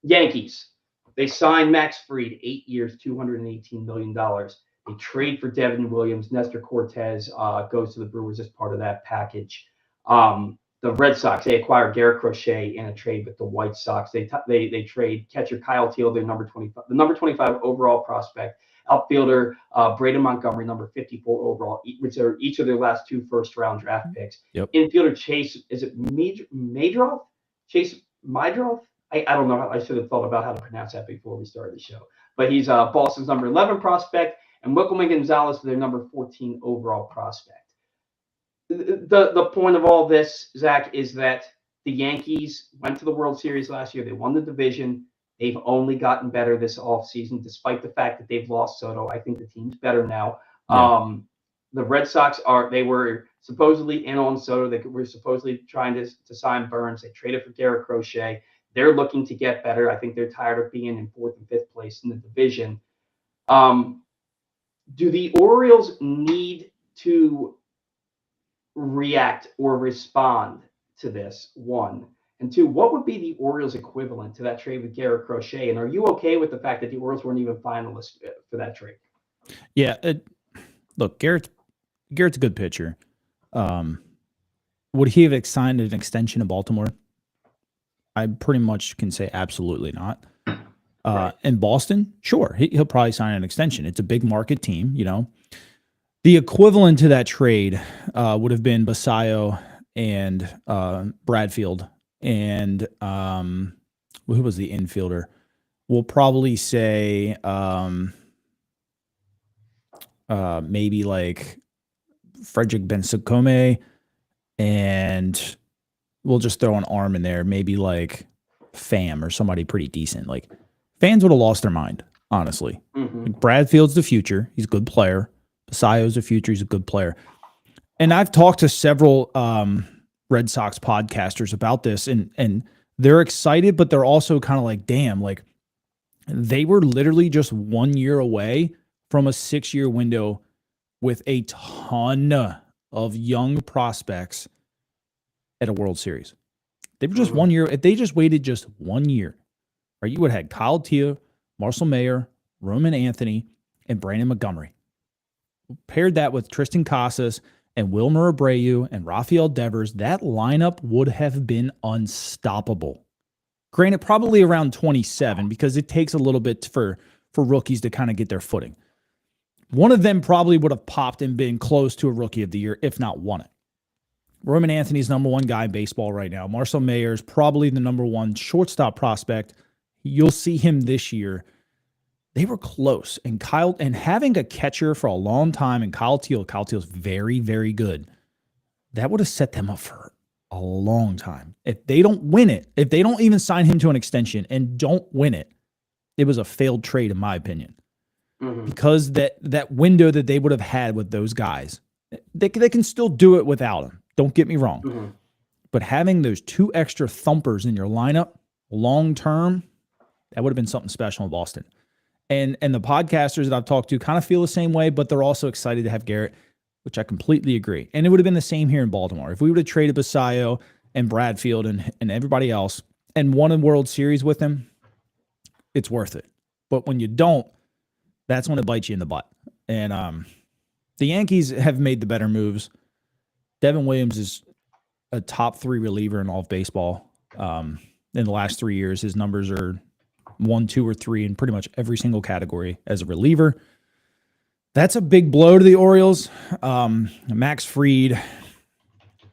Yankees. They signed Max Fried, 8 years, $218 million. They trade for Devin Williams. Nestor Cortez goes to the Brewers as part of that package. The Red Sox, they acquired Garrett Crochet in a trade with the White Sox. They trade catcher Kyle Teal, their number 25 overall prospect. Outfielder Braden Montgomery, number 54 overall, which are each of their last 2 first-round draft picks. Yep. Infielder Chase, is it Maedroff? Chase Maedroff? I don't know. I should have thought about how to pronounce that before we started the show. But he's Boston's number 11 prospect, and Wilkerman Gonzalez, their number 14 overall prospect. The point of all this, Zach, is that the Yankees went to the World Series last year. They won the division. They've only gotten better this offseason, despite the fact that they've lost Soto. I think the team's better now. Yeah. The Red Sox they were supposedly in on Soto. They were supposedly trying to sign Burnes. They traded for Garrett Crochet. They're looking to get better. I think they're tired of being in 4th and 5th place in the division. Do the Orioles need to react or respond to this? 1. And 2, what would be the Orioles equivalent to that trade with Garrett Crochet? And are you okay with the fact that the Orioles weren't even finalists for that trade? Yeah. Look, Garrett's a good pitcher. Would he have signed an extension in Baltimore? I pretty much can say absolutely not. Right. In Boston, sure, he'll probably sign an extension. It's a big market team, you know. The equivalent to that trade would have been Basayo and Bradfield and who was the infielder? We'll probably say maybe like Frederick Ben-Sakome, and we'll just throw an arm in there, maybe like Pham or somebody pretty decent. Like, fans would have lost their mind, honestly. Mm-hmm. Like, Bradfield's the future. He's a good player. Basayo's the future. He's a good player. And I've talked to several Red Sox podcasters about this, and they're excited, but they're also kind of like, damn, like they were literally just 1 year away from a 6-year window with a ton of young prospects at a World Series. They were just 1 year. If they just waited just 1 year, right, you would have had Kyle Tia, Marcel Mayer, Roman Anthony, and Brandon Montgomery. Paired that with Tristan Casas and Wilmer Abreu and Rafael Devers, that lineup would have been unstoppable. Granted, probably around 27 because it takes a little bit for rookies to kind of get their footing. One of them probably would have popped and been close to a Rookie of the Year, if not won it. Roman Anthony's number one guy in baseball right now. Marcel Mayer's probably the number one shortstop prospect. You'll see him this year. They were close. And having a catcher for a long time, and Kyle Teal's very, very good. That would have set them up for a long time. If they don't win it, if they don't even sign him to an extension and don't win it, it was a failed trade, in my opinion. Mm-hmm. Because that window that they would have had with those guys, they can still do it without him. Don't get me wrong. Mm-hmm. But having those two extra thumpers in your lineup long term, that would have been something special in Boston. And the podcasters that I've talked to kind of feel the same way, but they're also excited to have Garrett, which I completely agree. And it would have been the same here in Baltimore. If we would have traded Basayo and Bradfield and everybody else and won a World Series with him, it's worth it. But when you don't, that's when it bites you in the butt. And the Yankees have made the better moves. Devin Williams is a top 3 reliever in all of baseball. In the last 3 years, his numbers are 1, 2, or 3 in pretty much every single category as a reliever. That's a big blow to the Orioles. Max Fried,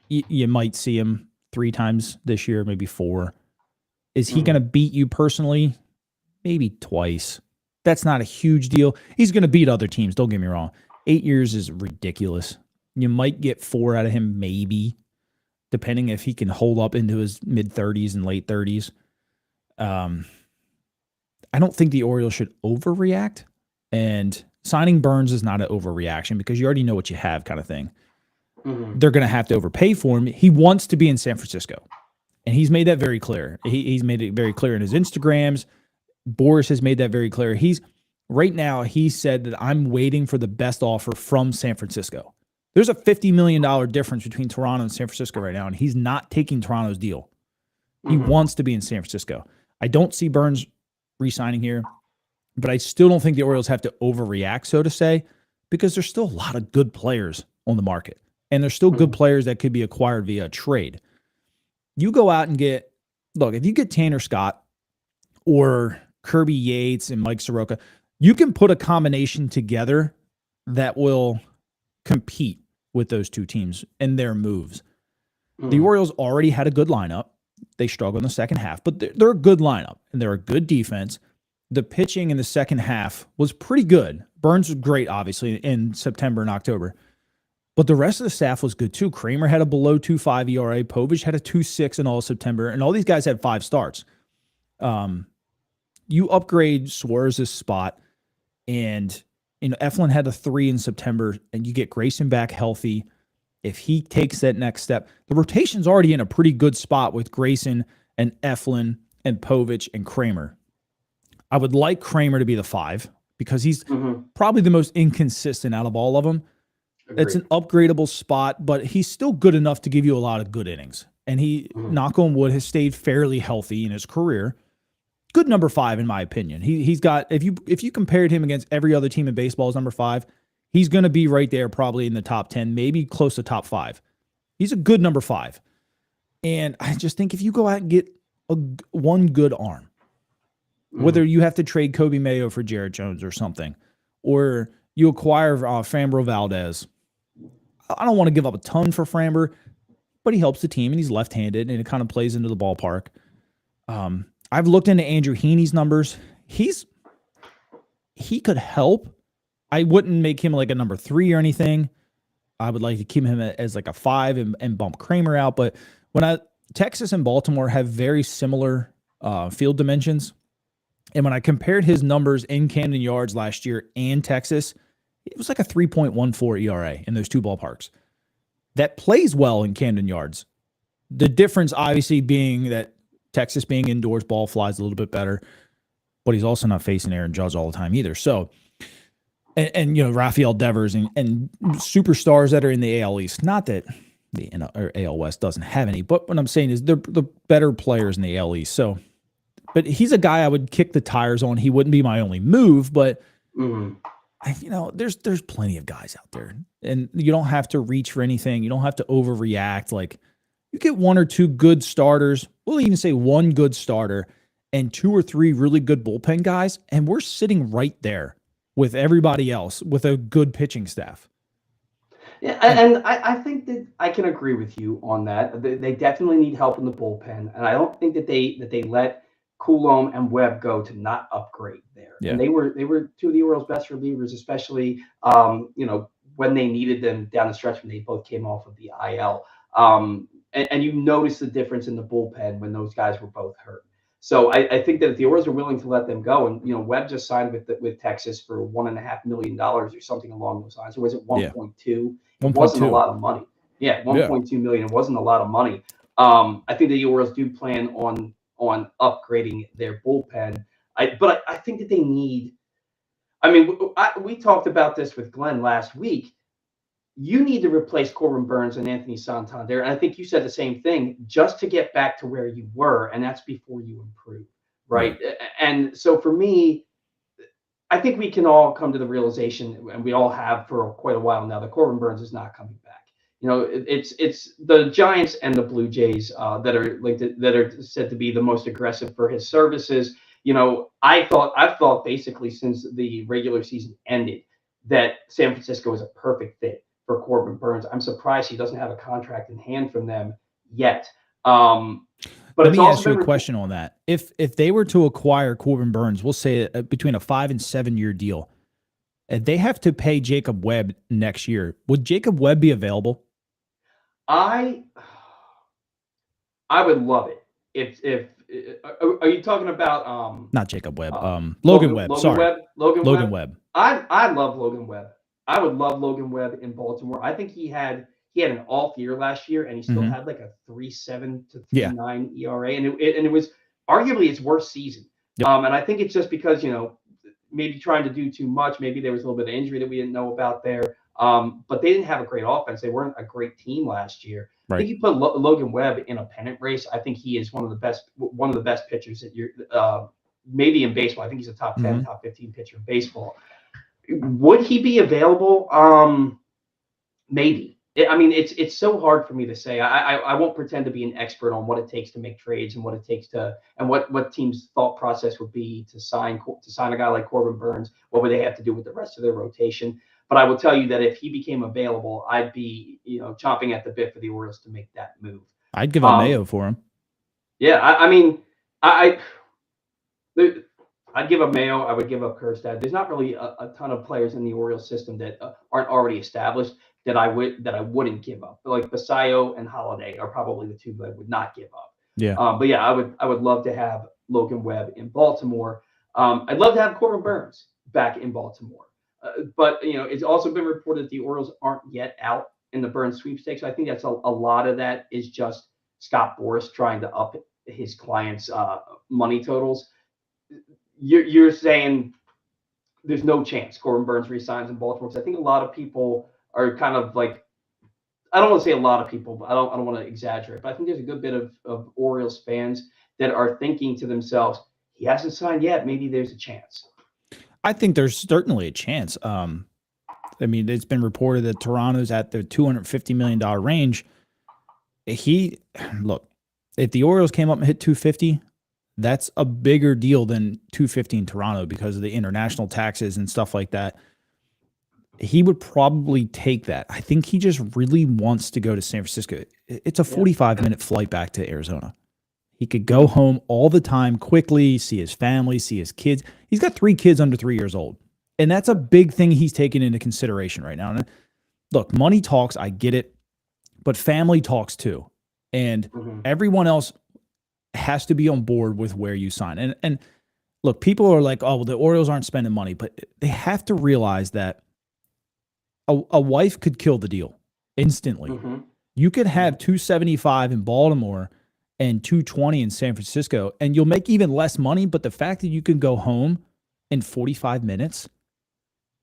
you might see him 3 times this year, maybe 4. Is he going to beat you personally? Maybe twice. That's not a huge deal. He's going to beat other teams, don't get me wrong. 8 years is ridiculous. You might get 4 out of him, maybe, depending if he can hold up into his mid-30s and late 30s. I don't think the Orioles should overreact, and signing Burnes is not an overreaction because you already know what you have kind of thing. Mm-hmm. They're going to have to overpay for him. He wants to be in San Francisco, and he's made that very clear. He's made it very clear in his Instagrams. Boris has made that very clear. Right now, he said that I'm waiting for the best offer from San Francisco. There's a $50 million difference between Toronto and San Francisco right now, and he's not taking Toronto's deal. He wants to be in San Francisco. I don't see Burnes re-signing here, but I still don't think the Orioles have to overreact, so to say, because there's still a lot of good players on the market, and there's still good players that could be acquired via a trade. You go out and if you get Tanner Scott or Kirby Yates and Mike Soroka, you can put a combination together that will compete with those two teams and their moves. The Orioles already had a good lineup. They struggled in the second half, but they're a good lineup and they're a good defense. The pitching in the second half was pretty good. Burnes was great, obviously, in September and October. But the rest of the staff was good too. Kramer had a below 2.5 ERA. Povich had a 2.6 in all of September, and all these guys had 5 starts. You upgrade Suarez's spot, and Eflin had a 3 in September, and you get Grayson back healthy. If he takes that next step, the rotation's already in a pretty good spot with Grayson and Eflin and Povich and Kramer. I would like Kramer to be the 5 because he's probably the most inconsistent out of all of them. Agreed. It's an upgradable spot, but he's still good enough to give you a lot of good innings. And he, knock on wood, has stayed fairly healthy in his career. Good number 5, in my opinion. He's got, if you compared him against every other team in baseball as number 5, he's going to be right there probably in the top 10, maybe close to top 5. He's a good number 5. And I just think if you go out and get one good arm, whether you have to trade Kobe Mayo for Jarrett Jones or something, or you acquire Framber Valdez. I don't want to give up a ton for Framber, but he helps the team, and he's left-handed, and it kind of plays into the ballpark. I've looked into Andrew Heaney's numbers. He could help. I wouldn't make him like a number 3 or anything. I would like to keep him as like a 5 and bump Kramer out. But Texas and Baltimore have very similar field dimensions. And when I compared his numbers in Camden Yards last year and Texas, it was like a 3.14 ERA in those two ballparks. That plays well in Camden Yards. The difference obviously being that Texas being indoors, ball flies a little bit better, but he's also not facing Aaron Judge all the time either. So, and Rafael Devers and superstars that are in the AL East. Not that the AL West doesn't have any, but what I'm saying is they're the better players in the AL East. So but he's a guy I would kick the tires on. He wouldn't be my only move, but Mhm. there's plenty of guys out there, and you don't have to reach for anything. You don't have to overreact. Like, you get one or two good starters. We'll even say one good starter and two or three really good bullpen guys, and we're sitting right there with everybody else with a good pitching staff. Yeah, And and I think that I can agree with you on that. They definitely need help in the bullpen, and I don't think that they let Coulomb and Webb go to not upgrade there. And yeah, they were two of the Orioles' best relievers, especially when they needed them down the stretch when they both came off of the IL. And you notice the difference in the bullpen when those guys were both hurt. So I think that if the Orioles are willing to let them go, and Webb just signed with Texas for $1.5 million or something along those lines, or was it yeah, 1.2? It wasn't a 1.2. lot of money. Yeah, Yeah. 1.2 million. It wasn't a lot of money. I think the Orioles do plan on upgrading their bullpen. But I think that they need. I mean, we talked about this with Glenn last week. You need to replace Corbin Burnes and Anthony Santander, and I think you said the same thing, just to get back to where you were, and that's before you improve, Right. right? And so for me, I think we can all come to the realization, and we all have for quite a while now, that Corbin Burnes is not coming back. It's the Giants and the Blue Jays that are that are said to be the most aggressive for his services. I've thought basically since the regular season ended that San Francisco is a perfect fit for Corbin Burnes. I'm surprised he doesn't have a contract in hand from them yet. But Let it's me also ask you a been question on that. If they were to acquire Corbin Burnes, we'll say between a 5 and 7 year deal, and they have to pay Jacob Webb next year, would Jacob Webb be available? I I would love it if are you talking about Not Jacob Webb. uh Logan Webb. Logan Sorry, Webb? Logan Logan Webb? Webb. I love Logan Webb. I would love Logan Webb in Baltimore. I think he had an off year last year, and he still Hmm. had like a 3.7 to Yeah. 3.9 ERA, and it was arguably his worst season. Yep. And I think it's just because maybe trying to do too much. Maybe there was a little bit of injury that we didn't know about there. But they didn't have a great offense. They weren't a great team last year. I Right. think you put Logan Webb in a pennant race. I think he is one of the best pitchers that you're maybe in baseball. I think he's a top 10, Hmm. top 15 pitcher in baseball. Would he be available? Maybe. I mean, it's so hard for me to say. I won't pretend to be an expert on what it takes to make trades and what it takes to and what teams' thought process would be to sign a guy like Corbin Burnes. What would they have to do with the rest of their rotation? But I will tell you that if he became available, I'd be chomping at the bit for the Orioles to make that move. I'd give up Um, Mayo for him. yeah, I mean, I there- I'd give up Mayo. I would give up Kerstad. There's not really a ton of players in the Orioles system that aren't already established that I wouldn't give up. Like Basayo and Holiday are probably the two that I would not give up. Yeah. But yeah, I would love to have Logan Webb in Baltimore. I'd love to have Corbin Burnes back in Baltimore. But it's also been reported that the Orioles aren't yet out in the Burnes sweepstakes. So I think that's a lot of that is just Scott Boras trying to up his clients' money totals. You're saying there's no chance Corbin Burnes resigns in Baltimore, because I think a lot of people are kind of like, I don't want to say a lot of people, but I don't want to exaggerate, but I think there's a good bit of Orioles fans that are thinking to themselves, he hasn't signed yet. Maybe there's a chance. I think there's certainly a chance. I mean, it's been reported that Toronto's at the $250 million range. Look, if the Orioles came up and hit 250, that's a bigger deal than 250 in Toronto because of the international taxes and stuff like that. He would probably take that. I think he just really wants to go to San Francisco. It's a 45-minute flight back to Arizona. He could go home all the time quickly, see his family, see his kids. He's got 3 kids under 3 years old. And that's a big thing he's taking into consideration right now. And look, money talks, I get it, but family talks too. And everyone else has to be on board with where you sign. And look, people are like, oh, well, the Orioles aren't spending money, but they have to realize that a wife could kill the deal instantly. You could have 275 in Baltimore and 220 in San Francisco, and you'll make even less money. But the fact that you can go home in 45 minutes,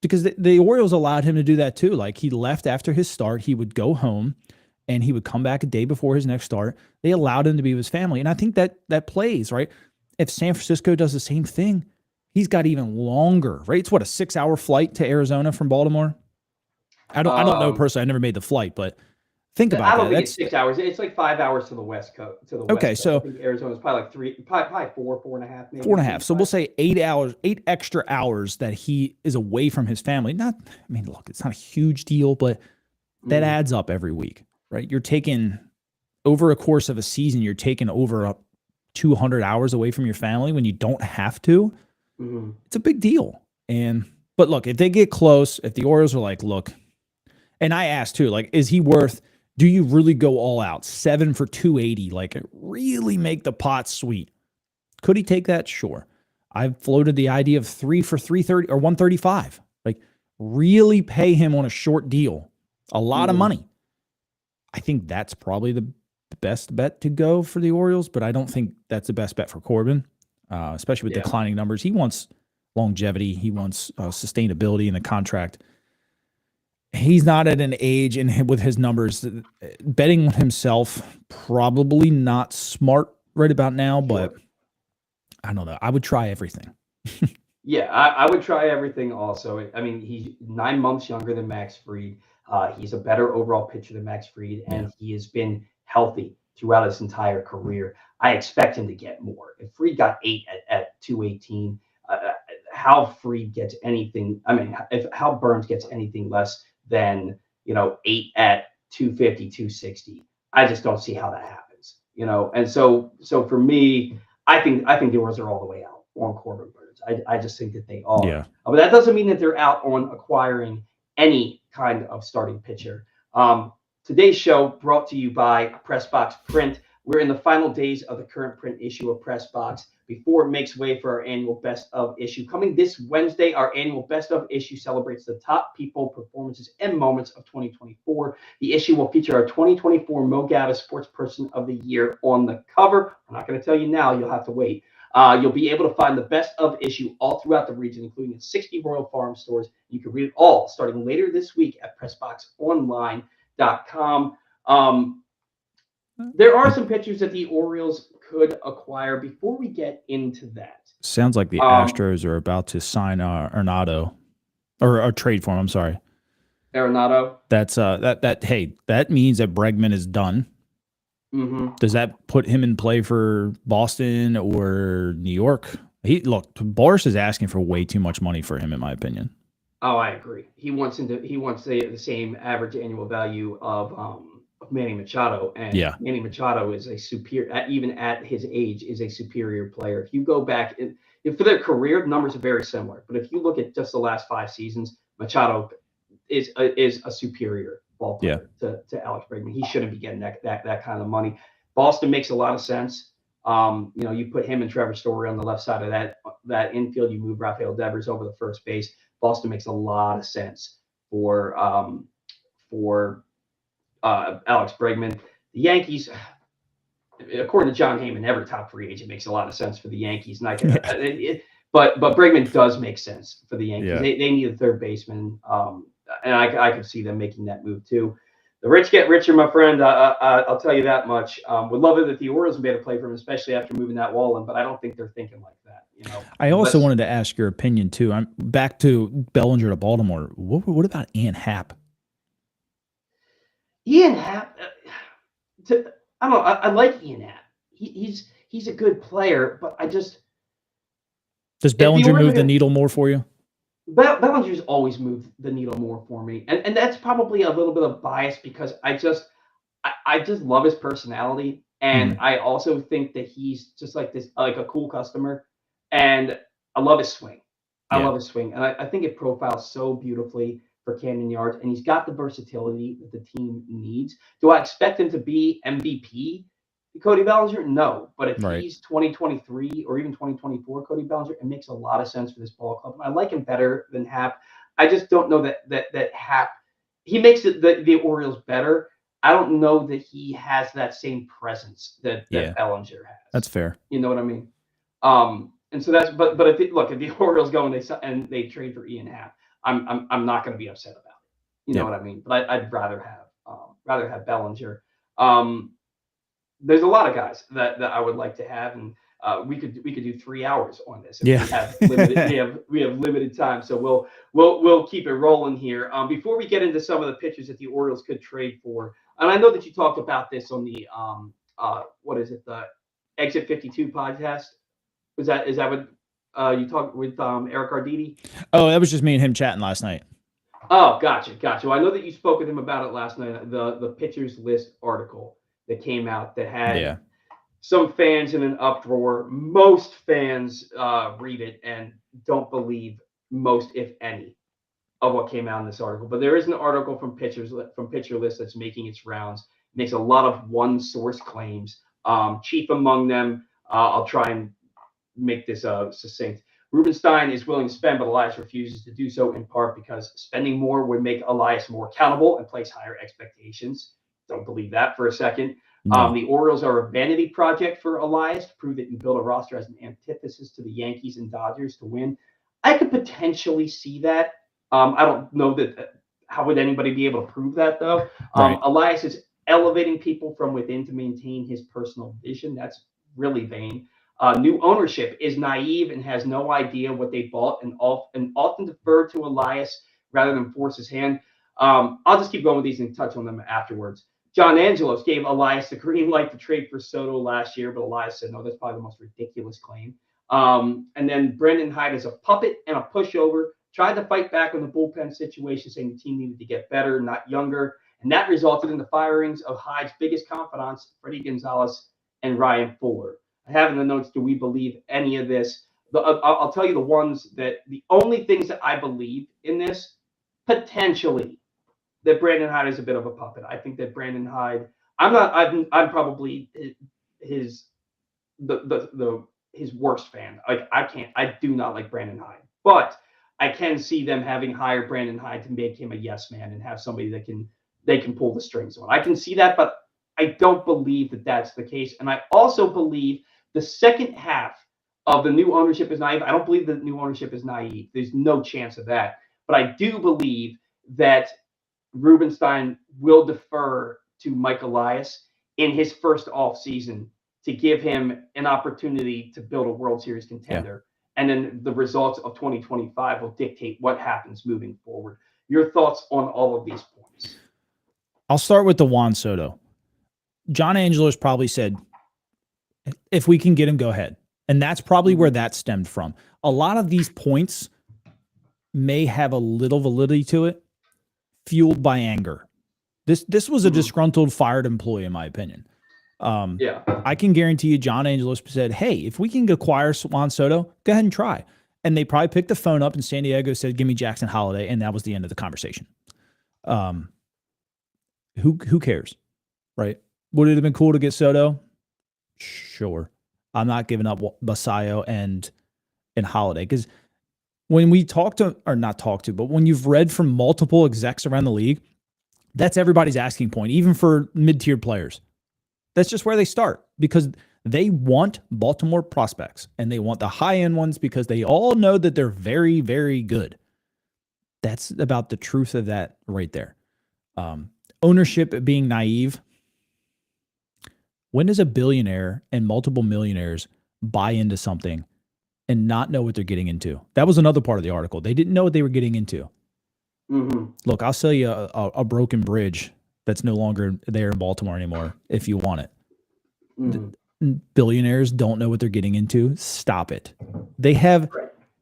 because the Orioles allowed him to do that too. Like, he left after his start, he would go home and he would come back a day before his next start. They allowed him to be with his family. And I think that plays, right? if San Francisco does the same thing, he's got even longer, right? It's what, a 6-hour flight to Arizona from Baltimore? I don't know personally. I never made the flight, but think I about don't that. think it's 6 hours. It's like 5 hours to the West Coast. Okay, I so think Arizona's probably like probably 4.5, maybe 4.5. So we'll 5. say 8 hours, 8 extra hours that he is away from his family. Look, it's not a huge deal, but that adds up every week, right? You're taking over a course of a season, you're taking over 200 hours away from your family when you don't have to. It's a big deal. But look, if they get close, if the Orioles are like, look, and I asked too, like, is he worth, do you really go all out? 7 for 280, like really make the pot sweet? Could he take that? Sure. I've floated the idea of 3 for 330 or 135. Like, really pay him on a short deal. A lot of money. I think that's probably the best bet to go for the Orioles, but I don't think that's the best bet for Corbin, especially with declining numbers. He wants longevity. He wants sustainability in the contract. He's not at an age and with his numbers, betting on himself, probably not smart right about now, but I don't know. I would try everything. Yeah, I would try everything also. I mean, he's 9 months younger than Max Fried. He's a better overall pitcher than Max Fried, and he has been healthy throughout his entire career. I expect him to get more. If Fried got 8 at 218, how Fried gets anything, how Burnes gets anything less than, 8 at 250, 260, I just don't see how that happens, And so for me, I think the Orioles are all the way out on Corbin Burnes. I just think that they are. Yeah. But that doesn't mean that they're out on acquiring any kind of starting pitcher. Today's show brought to you by Pressbox Print. We're in the final days of the current print issue of Pressbox before it makes way for our annual Best of issue. Coming this Wednesday, our annual Best of issue celebrates the top people, performances, and moments of 2024. The issue will feature our 2024 Mo Gavis Sports Person of the Year on the cover. I'm not going to tell you now. You'll have to wait. You'll be able to find the Best of issue all throughout the region, including in 60 Royal Farm stores. You can read it all starting later this week at PressBoxOnline.com. There are some pitchers that the Orioles could acquire. Before we get into that, sounds like the Astros are about to sign Arenado or trade for him. I'm sorry, Arenado. That's that means that Bregman is done. Does that put him in play for Boston or New York? Boris is asking for way too much money for him, in my opinion. Oh, I agree. He wants the same average annual value of Manny Machado, and Manny Machado is a superior, even at his age, is a superior player. If you go back, for their career, the numbers are very similar. But if you look at just the last 5 seasons, Machado is a superior ball player to Alex Bregman. He shouldn't be getting that kind of money. Boston makes a lot of sense. You put him and Trevor Story on the left side of that infield. You move Rafael Devers over the first base. Boston makes a lot of sense for Alex Bregman. The Yankees, according to John Heyman, every top free agent makes a lot of sense for the Yankees. And but Bregman does make sense for the Yankees. Yeah. They need a third baseman, and I could see them making that move too. The rich get richer, my friend. I'll tell you that much. Would love it if the Orioles made a play for him, especially after moving that wall in. But I don't think they're thinking like that. I also wanted to ask your opinion too. I'm back to Bellinger to Baltimore. What about Ian Happ? Ian Happ, I don't know. I like Ian Happ. He's a good player, but does Bellinger move the needle more for you? Bellinger's always moved the needle more for me, and that's probably a little bit of bias because I just love his personality, and I also think that he's just like this, like a cool customer, and I love his swing. I love his swing, and I think it profiles so beautifully for Camden Yards, and he's got the versatility that the team needs. Do I expect him to be MVP, Cody Bellinger? No, but if he's 2023 or even 2024 Cody Bellinger, it makes a lot of sense for this ball club. I like him better than Happ. I just don't know that Happ, he makes the Orioles better. I don't know that he has that same presence that Bellinger has. That's fair. You know what I mean? And so that's but if the Orioles go and they trade for Ian Happ, I'm not going to be upset about it. You know what I mean? But I'd rather have Bellinger. There's a lot of guys that I would like to have, and we could do 3 hours on this. Yeah. We have limited time, so we'll keep it rolling here. Before we get into some of the pitchers that the Orioles could trade for, and I know that you talked about this on the what is it, the Exit 52 podcast? Is that what you talked with Eric Arditi? Oh, that was just me and him chatting last night. Oh, gotcha. Well, I know that you spoke with him about it last night. The pitchers list article that came out that had some fans in an uproar. Most fans read it and don't believe most, if any, of what came out in this article. But there is an article from Pitcher List that's making its rounds. Makes a lot of one source claims. Chief among them, I'll try and make this succinct. Rubenstein is willing to spend, but Elias refuses to do so, in part because spending more would make Elias more accountable and place higher expectations. Don't believe that for a second. No. The Orioles are a vanity project for Elias to prove that you build a roster as an antithesis to the Yankees and Dodgers to win. I could potentially see that. I don't know that. How would anybody be able to prove that, though? Right. Elias is elevating people from within to maintain his personal vision. That's really vain. New ownership is naive and has no idea what they bought, and often defer to Elias rather than force his hand. I'll just keep going with these and touch on them afterwards. John Angelos gave Elias the green light to trade for Soto last year, but Elias said, no, that's probably the most ridiculous claim. And then Brendan Hyde is a puppet and a pushover, tried to fight back on the bullpen situation, saying the team needed to get better, not younger. And that resulted in the firings of Hyde's biggest confidants, Freddie Gonzalez and Ryan Fuller. I have in the notes, do we believe any of this? I'll tell you the only things that I believe in this, potentially, that Brandon Hyde is a bit of a puppet. I think that Brandon Hyde, I'm probably his worst fan. I do not like Brandon Hyde, but I can see them having hired Brandon Hyde to make him a yes man and have somebody that they can pull the strings on. I can see that, but I don't believe that that's the case. And I also believe the second half of the new ownership is naive. I don't believe that new ownership is naive. There's no chance of that. But I do believe that Rubenstein will defer to Mike Elias in his first offseason to give him an opportunity to build a World Series contender. Yeah. And then the results of 2025 will dictate what happens moving forward. Your thoughts on all of these points? I'll start with the Juan Soto. John Angelos probably said, if we can get him, go ahead. And that's probably where that stemmed from. A lot of these points may have a little validity to it, fueled by anger. This was a disgruntled, fired employee, in my opinion. I can guarantee you John Angelos said, hey, if we can acquire Juan Soto, go ahead and try. And they probably picked the phone up in San Diego, said, give me Jackson Holiday, and that was the end of the conversation. Who cares, right? Would it have been cool to get Soto? Sure. I'm not giving up Basayo and Holiday, because when we when you've read from multiple execs around the league, that's everybody's asking point, even for mid-tier players. That's just where they start, because they want Baltimore prospects and they want the high-end ones because they all know that they're very, very good. That's about the truth of that right there. Ownership being naive. When does a billionaire and multiple millionaires buy into something and not know what they're getting into? That was another part of the article. They didn't know what they were getting into. Mm-hmm. Look, I'll sell you a broken bridge that's no longer there in Baltimore anymore if you want it. Mm-hmm. Billionaires don't know what they're getting into. Stop it. They have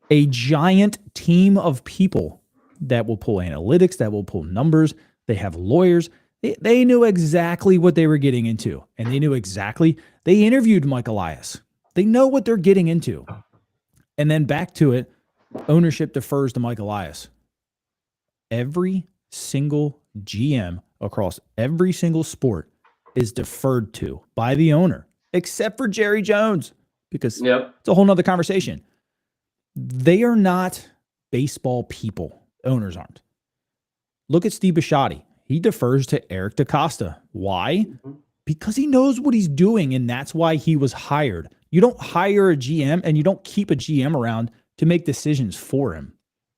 a giant team of people that will pull analytics, that will pull numbers. They have lawyers. They knew exactly what they were getting into, and they knew exactly. They interviewed Mike Elias. They know what they're getting into. And then back to it, ownership defers to Mike Elias. Every single GM across every single sport is deferred to by the owner, except for Jerry Jones, because it's a whole nother conversation. They are not baseball people. Owners aren't. Look at Steve Bisciotti. He defers to Eric DaCosta. Why? Because he knows what he's doing, and that's why he was hired. You don't hire a GM, and you don't keep a GM around to make decisions for him.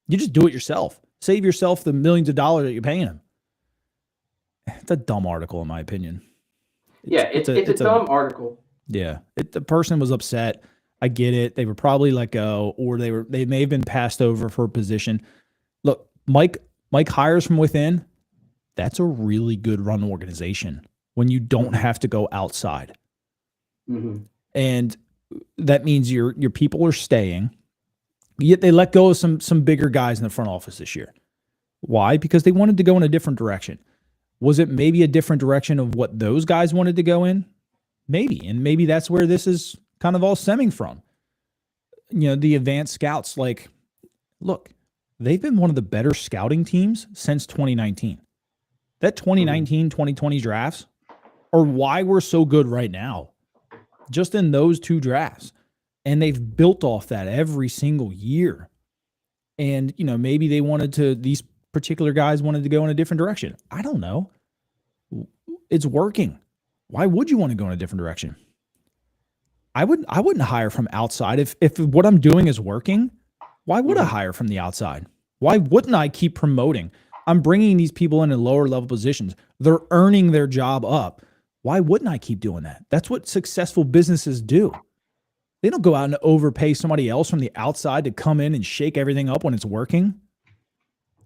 You just do it yourself. Save yourself the millions of dollars that you're paying him. It's a dumb article, in my opinion. It's a dumb article. Yeah. The person was upset. I get it. They were probably let go, or they may have been passed over for a position. Look, Mike hires from within. That's a really good run organization when you don't have to go outside. Mm-hmm. And that means your people are staying. Yet they let go of some bigger guys in the front office this year. Why? Because they wanted to go in a different direction. Was it maybe a different direction of what those guys wanted to go in? Maybe. And maybe that's where this is kind of all stemming from. The advanced scouts, like, look, they've been one of the better scouting teams since 2019. That 2019, 2020 drafts are why we're so good right now. Just in those two drafts. And they've built off that every single year. And, maybe these particular guys wanted to go in a different direction. I don't know. It's working. Why would you want to go in a different direction? I wouldn't hire from outside. If what I'm doing is working, why would I hire from the outside? Why wouldn't I keep promoting? I'm bringing these people in lower level positions. They're earning their job up. Why wouldn't I keep doing that? That's what successful businesses do. They don't go out and overpay somebody else from the outside to come in and shake everything up when it's working.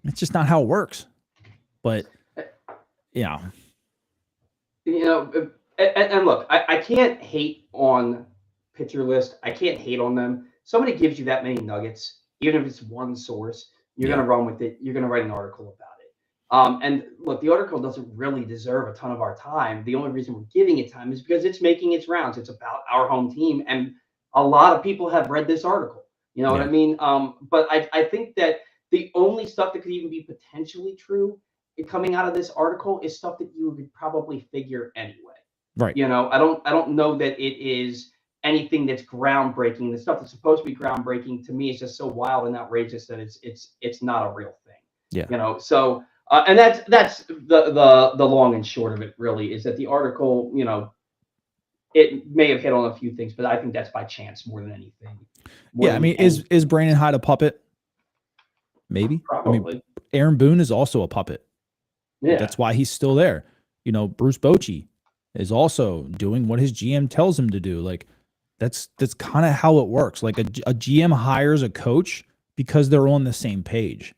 It's just not how it works. But, yeah. And look, I can't hate on pitcher list. I can't hate on them. Somebody gives you that many nuggets, even if it's one source, you're going to run with it. You're going to write an article about it. And look, the article doesn't really deserve a ton of our time. The only reason we're giving it time is because it's making its rounds. It's about our home team. And a lot of people have read this article. You know what I mean? But I think that the only stuff that could even be potentially true coming out of this article is stuff that you would probably figure anyway. Right. I don't know that it is anything that's groundbreaking. The stuff that's supposed to be groundbreaking to me is just so wild and outrageous that it's not a real thing. Yeah. So and that's the long and short of it. Really, is that the article, it may have hit on a few things, but I think that's by chance more than anything. Is Brandon Hyde a puppet? Maybe. Probably. Aaron Boone is also a puppet. Yeah. That's why he's still there. Bruce Bochy is also doing what his GM tells him to do. Like, that's kind of how it works. Like a GM hires a coach because they're on the same page.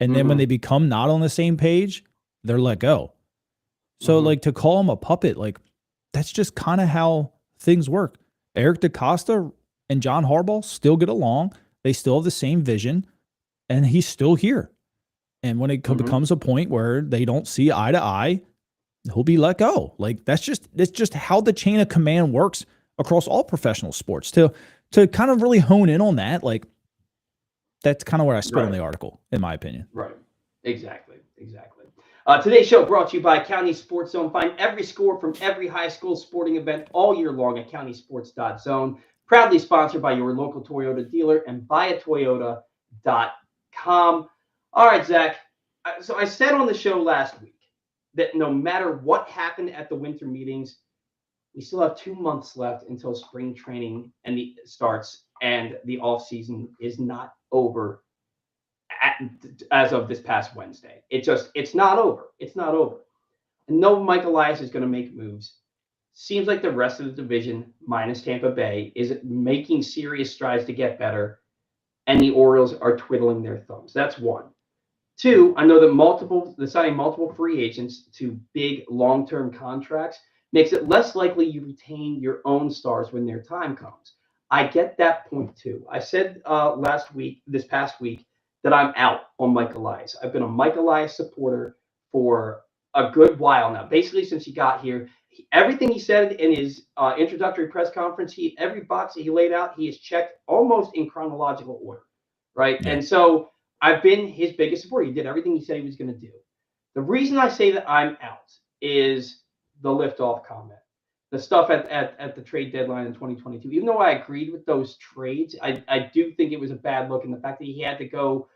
And then when they become not on the same page, they're let go. So like to call him a puppet, like that's just kind of how things work. Eric DaCosta and John Harbaugh still get along. They still have the same vision, and he's still here. And when it becomes a point where they don't see eye to eye, he'll be let go. Like it's just how the chain of command works across all professional sports. To kind of really hone in on that, like that's kind of where I spit on the article, in my opinion. Right. Exactly. Today's show brought to you by County Sports Zone. Find every score from every high school sporting event all year long at countysports.zone. Proudly sponsored by your local Toyota dealer and buyatoyota.com. All right, Zach. So I said on the show last week that no matter what happened at the winter meetings, we still have 2 months left until spring training starts, and the offseason is not over as of this past Wednesday. It's not over. It's not over. And no Mike Elias is going to make moves. Seems like the rest of the division, minus Tampa Bay, is making serious strides to get better, and the Orioles are twiddling their thumbs. That's one. Two, I know that signing multiple free agents to big long-term contracts makes it less likely you retain your own stars when their time comes. I get that point too. I said this past week, that I'm out on Mike Elias. I've been a Mike Elias supporter for a good while now, basically since he got here. Everything he said in his introductory press conference, every box that he laid out, he has checked almost in chronological order, right? Yeah. And so I've been his biggest supporter. He did everything he said he was going to do. The reason I say that I'm out is the liftoff comment. The stuff at the trade deadline in 2022, even though I agreed with those trades, I do think it was a bad look. And the fact that he had to go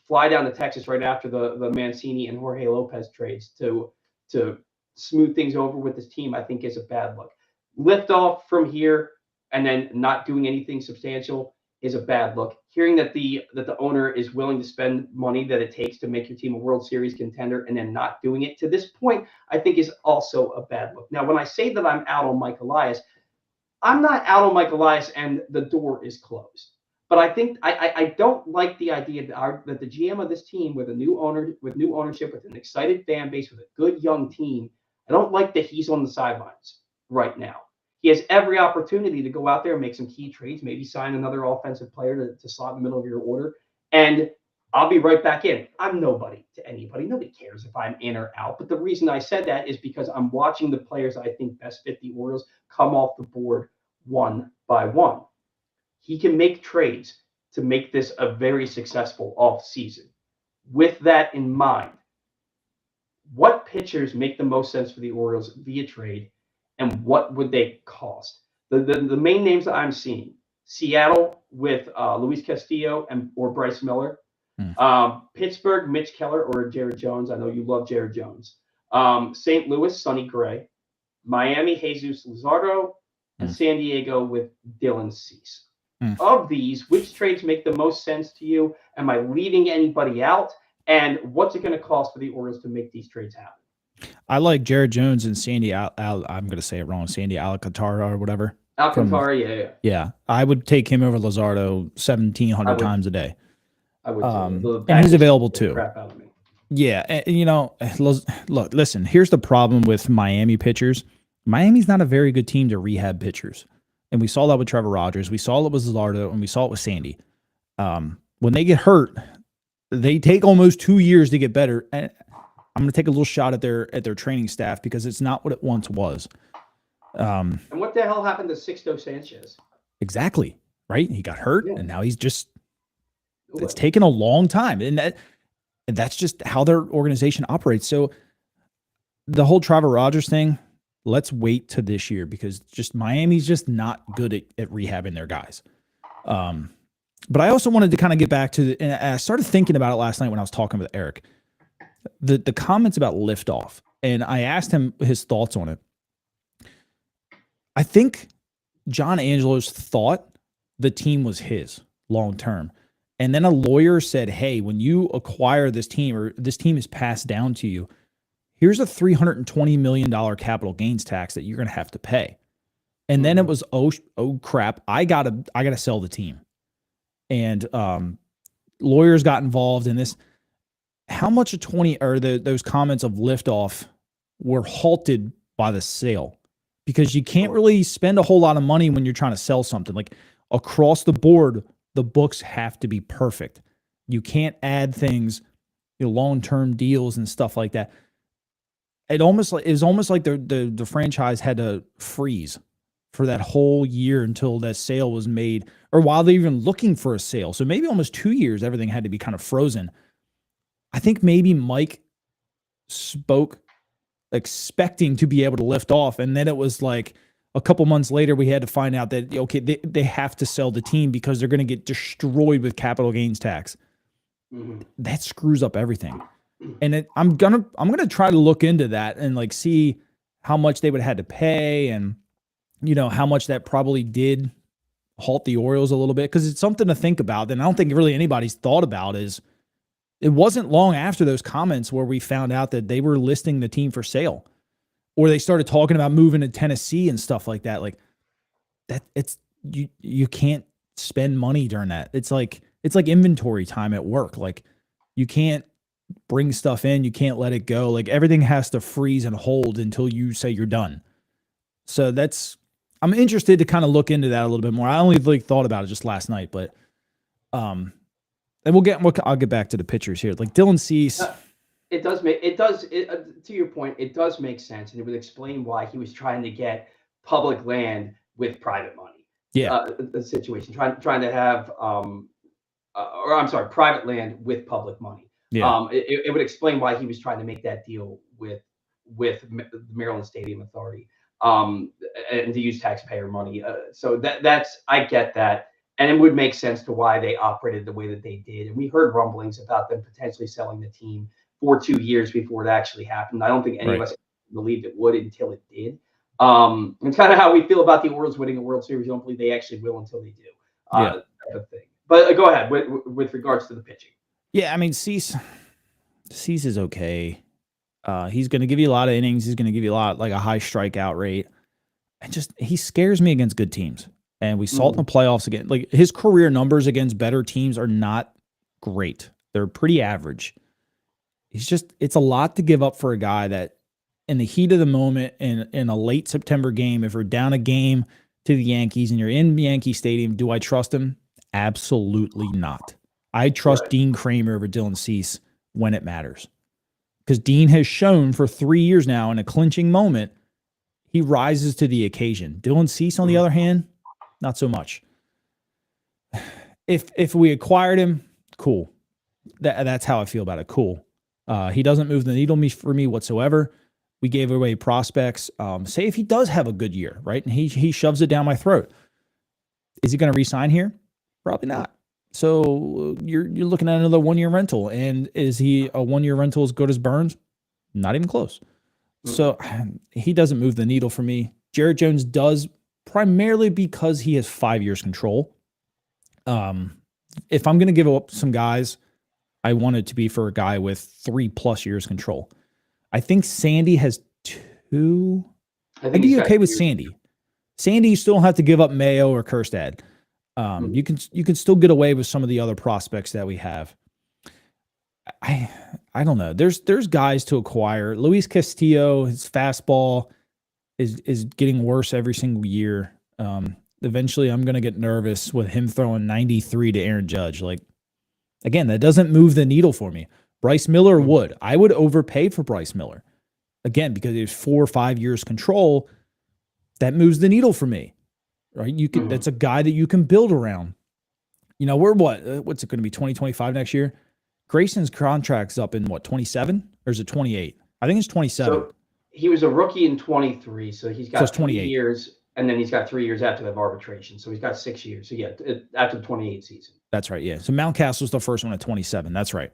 fly down to Texas right after the Mancini and Jorge Lopez trades to smooth things over with his team, I think is a bad look. Lift off from here and then not doing anything substantial is a bad look. hearing that the owner is willing to spend money that it takes to make your team a World Series contender and then not doing it to this point, I think is also a bad look. Now, when I say that I'm out on Mike Elias, I'm not out on Mike Elias and the door is closed. But I think I don't like the idea that the GM of this team, with a new owner, with new ownership, with an excited fan base, with a good young team, I don't like that he's on the sidelines right now. He has every opportunity to go out there and make some key trades, maybe sign another offensive player to slot in the middle of your order. And I'll be right back in. I'm nobody to anybody. Nobody cares if I'm in or out. But the reason I said that is because I'm watching the players I think best fit the Orioles come off the board one by one. He can make trades to make this a very successful offseason. With that in mind, what pitchers make the most sense for the Orioles via trade, and what would they cost? The main names that I'm seeing: Seattle with Luis Castillo or Bryce Miller, Pittsburgh, Mitch Keller or Jared Jones. I know you love Jared Jones. St. Louis, Sonny Gray. Miami, Jesus Luzardo, and San Diego with Dylan Cease. Of these, which trades make the most sense to you? Am I leaving anybody out? And what's it going to cost for the Orioles to make these trades happen? I like Jared Jones and Sandy I'm going to say it wrong. Sandy Alcantara or whatever. Alcantara, yeah. I would take him over Luzardo 1,700 times a day. I would too. And he's available too. Crap out of me. Yeah, and look, listen. Here's the problem with Miami pitchers. Miami's not a very good team to rehab pitchers, and we saw that with Trevor Rogers. We saw it with Luzardo, and we saw it with Sandy. When they get hurt, they take almost 2 years to get better. And I'm going to take a little shot at their training staff because it's not what it once was. And what the hell happened to Sixto Sanchez? Exactly, right? He got hurt, and now he's just. It's taken a long time, and that's just how their organization operates. So the whole Trevor Rogers thing, let's wait to this year because just Miami's just not good at rehabbing their guys. But I also wanted to kind of get back to and I started thinking about it last night when I was talking with Eric. The comments about liftoff, and I asked him his thoughts on it. I think John Angelos thought the team was his long term. And then a lawyer said, hey, when you acquire this team or this team is passed down to you, here's a $320 million capital gains tax that you're going to have to pay. And then it was, oh crap, I gotta sell the team. And lawyers got involved in this. How much of those comments of liftoff were halted by the sale? Because you can't really spend a whole lot of money when you're trying to sell something. Like across the board, the books have to be perfect. You can't add things, long-term deals and stuff like that. It was almost like the franchise had to freeze for that whole year until that sale was made, or while they're even looking for a sale. So maybe almost 2 years, everything had to be kind of frozen. I think maybe Mike spoke expecting to be able to lift off, and then it was like a couple months later, we had to find out that, okay, they have to sell the team because they're going to get destroyed with capital gains tax. Mm-hmm. That screws up everything. And I'm gonna try to look into that and like see how much they would have had to pay and, how much that probably did halt the Orioles a little bit, because it's something to think about. And I don't think really anybody's thought about is it wasn't long after those comments where we found out that they were listing the team for sale. Or they started talking about moving to Tennessee and stuff like that. Like that, you can't spend money during that. It's like inventory time at work. Like you can't bring stuff in, you can't let it go. Like everything has to freeze and hold until you say you're done. So I'm interested to kind of look into that a little bit more. I only thought about it just last night, but and I'll get back to the pitchers here. Like Dylan Cease. To your point, it does make sense, and it would explain why he was trying to get public land with private money. Yeah, the situation trying to have private land with public money. Yeah, it would explain why he was trying to make that deal with the Maryland Stadium Authority, and to use taxpayer money. So that's I get that, and it would make sense to why they operated the way that they did. And we heard rumblings about them potentially selling the team for 2 years before it actually happened. I don't think any of us believed it would until it did. It's kind of how we feel about the Orioles winning a World Series. We don't believe they actually will until they do. Type of thing. But go ahead with regards to the pitching. Yeah, I mean, Cease is okay. He's going to give you a lot of innings. He's going to give you a high strikeout rate. He scares me against good teams. And we saw it in the playoffs again. Like, his career numbers against better teams are not great. They're pretty average. It's a lot to give up for a guy that in the heat of the moment in a late September game, if we're down a game to the Yankees and you're in Yankee Stadium, do I trust him? Absolutely not. I trust Dean Kramer over Dylan Cease when it matters. Because Dean has shown for 3 years now in a clinching moment, he rises to the occasion. Dylan Cease, on the other hand, not so much. If we acquired him, cool. That's how I feel about it. Cool. He doesn't move the needle for me whatsoever. We gave away prospects. Say if he does have a good year, right, and he shoves it down my throat, is he going to re-sign here? Probably not. So you're looking at another 1-year rental. And is he a 1-year rental as good as Burnes? Not even close. So he doesn't move the needle for me. Jarrett Jones does, primarily because he has 5 years control. If I'm going to give up some guys, I want it to be for a guy with 3+ years control. I think Sandy has 2. I'd be okay with Sandy. Sandy, you still have to give up Mayo or Kjerstad. You can still get away with some of the other prospects that we have. I don't know. There's guys to acquire. Luis Castillo, his fastball is getting worse every single year. Eventually, I'm going to get nervous with him throwing 93 to Aaron Judge. Like, again, that doesn't move the needle for me. Bryce Miller would. I would overpay for Bryce Miller. Again, because he has 4 or 5 years control. That moves the needle for me. Right? That's a guy that you can build around. We're what's it going to be, 2025 next year? Grayson's contract's up in 27? Or is it 28? I think it's 27. So he was a rookie in 23, so he's got 28 years, and then he's got 3 years after that arbitration. So he's got 6 years. So yeah, after the 28 season. That's right, yeah. So Mountcastle's the first one at 27. That's right.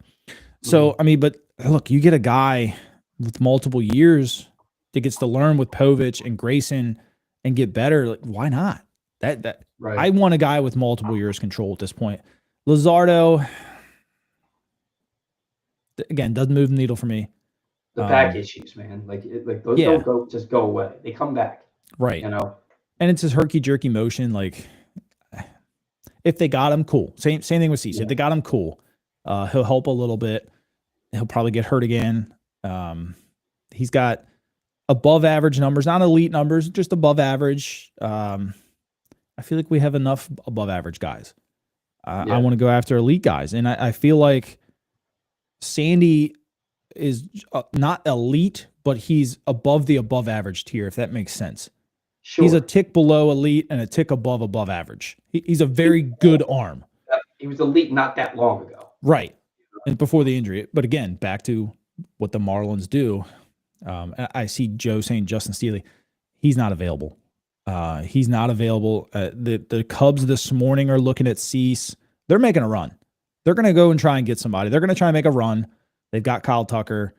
So, I mean, but look, you get a guy with multiple years that gets to learn with Povich and Grayson and get better. Like, why not? Right. I want a guy with multiple years control at this point. Luzardo, again, doesn't move the needle for me. The back issues, man. Like those don't just go away. They come back. Right. And it's his herky-jerky motion. Like, if they got him, cool. Same thing with Cease. If they got him, cool. He'll help a little bit. He'll probably get hurt again. He's got above average numbers, not elite numbers, just above average. I feel like we have enough above average guys. I want to go after elite guys. And I feel like Sandy is not elite, but he's above the above average tier, if that makes sense. Sure. He's a tick below elite and a tick above average. He's a very good arm. He was elite not that long ago. Right. And before the injury. But again, back to what the Marlins do. I see Joe saying Justin Steele. He's not available. He's not available. The Cubs this morning are looking at Cease. They're making a run. They're going to go and try and get somebody. They're going to try and make a run. They've got Kyle Tucker.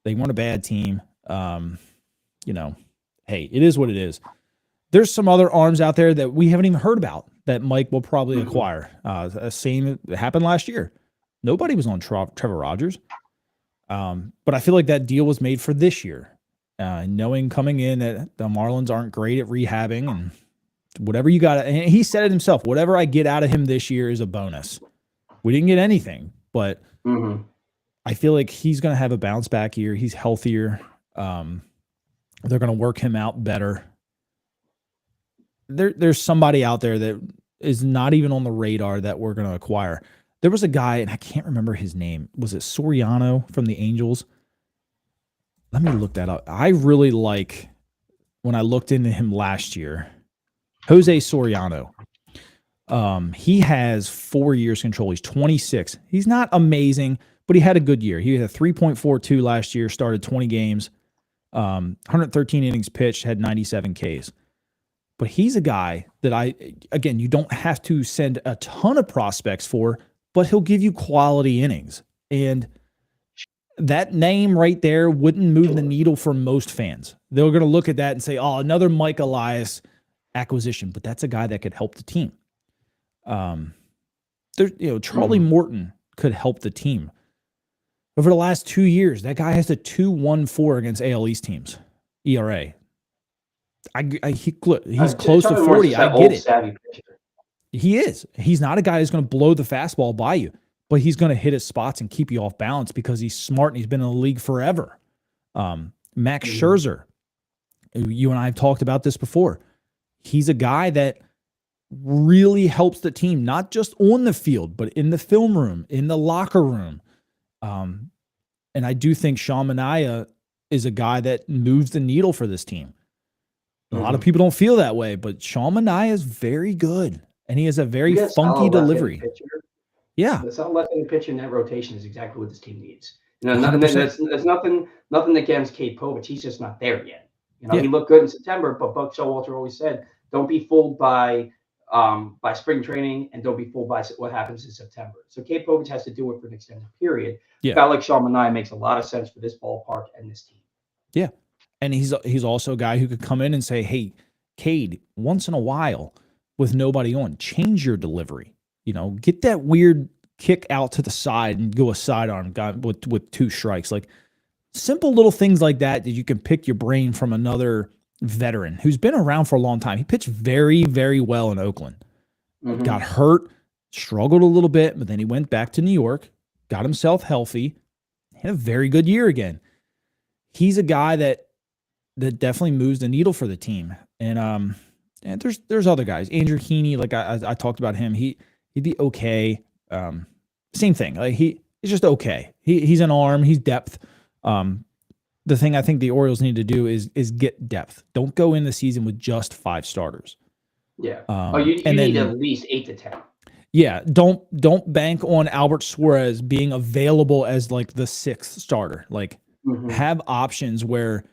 They weren't a bad team. Hey, it is what it is. There's some other arms out there that we haven't even heard about that Mike will probably acquire. Same happened last year. Nobody was on Trevor Rogers. But I feel like that deal was made for this year. Knowing coming in that the Marlins aren't great at rehabbing and whatever you got. And he said it himself, whatever I get out of him this year is a bonus. We didn't get anything, but I feel like he's going to have a bounce back year. He's healthier. They're going to work him out better. There's somebody out there that is not even on the radar that we're going to acquire. There was a guy, and I can't remember his name. Was it Soriano from the Angels? Let me look that up. I really like, when I looked into him last year, Jose Soriano. He has 4 years control. He's 26. He's not amazing, but he had a good year. He had a 3.42 last year, started 20 games, 113 innings pitched, had 97 Ks. But he's a guy that you don't have to send a ton of prospects for, but he'll give you quality innings. And that name right there wouldn't move the needle for most fans. They're going to look at that and say, oh, another Mike Elias acquisition. But that's a guy that could help the team. Charlie Morton could help the team. Over the last 2 years, that guy has a 2.14 against AL East teams ERA. He's close to 40. I get it. Savvy pitcher. He is. He's not a guy who's going to blow the fastball by you, but he's going to hit his spots and keep you off balance because he's smart and he's been in the league forever. Max Scherzer, you and I have talked about this before. He's a guy that really helps the team, not just on the field, but in the film room, in the locker room. And I do think Sean Manaea is a guy that moves the needle for this team. A lot of people don't feel that way, but Sean Manaea is very good, and he has a very funky delivery. Yeah, the solid left-handed pitcher in that rotation is exactly what this team needs. There's nothing against Cade Povich. He's just not there yet. He looked good in September, but Buck Showalter always said, "Don't be fooled by spring training, and don't be fooled by what happens in September." So Cade Povich has to do it for an extended period. Yeah. A guy like Sean Manaea makes a lot of sense for this ballpark and this team. Yeah. And he's also a guy who could come in and say, "Hey, Cade, once in a while, with nobody on, change your delivery. Get that weird kick out to the side and go a sidearm guy with 2 strikes." Like simple little things like that you can pick your brain from another veteran who's been around for a long time. He pitched very, very well in Oakland. Got hurt, struggled a little bit, but then he went back to New York, got himself healthy, had a very good year again. He's a guy that definitely moves the needle for the team. And there's other guys. Andrew Heaney, like I talked about him. He'd be okay. Same thing. Like he's just okay. He's an arm. He's depth. The thing I think the Orioles need to do is get depth. Don't go in the season with just 5 starters. Yeah. You need at least 8 to 10. Yeah. Don't bank on Albert Suarez being available as like the 6th starter. Like have options where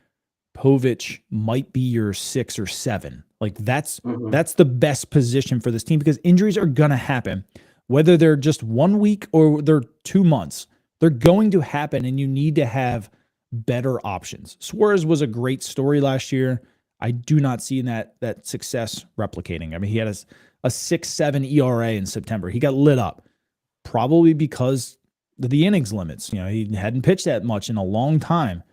Povich might be your 6 or 7. Like that's the best position for this team because injuries are going to happen. Whether they're just 1 week or they're 2 months, they're going to happen, and you need to have better options. Suarez was a great story last year. I do not see that success replicating. I mean, he had a 6.7 ERA in September. He got lit up, probably because of the innings limits. He hadn't pitched that much in a long time.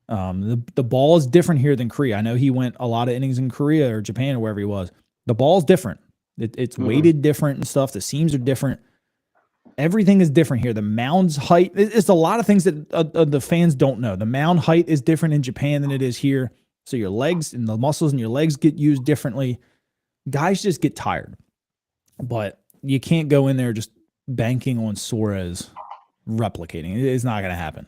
The ball is different here than Korea. I know he went a lot of innings in Korea or Japan or wherever he was. The ball's different. It's weighted different and stuff. The seams are different. Everything is different here. The mound's height, it's a lot of things that the fans don't know. The mound height is different in Japan than it is here. So your legs and the muscles in your legs get used differently. Guys just get tired. But you can't go in there just banking on Suarez replicating. It's not going to happen.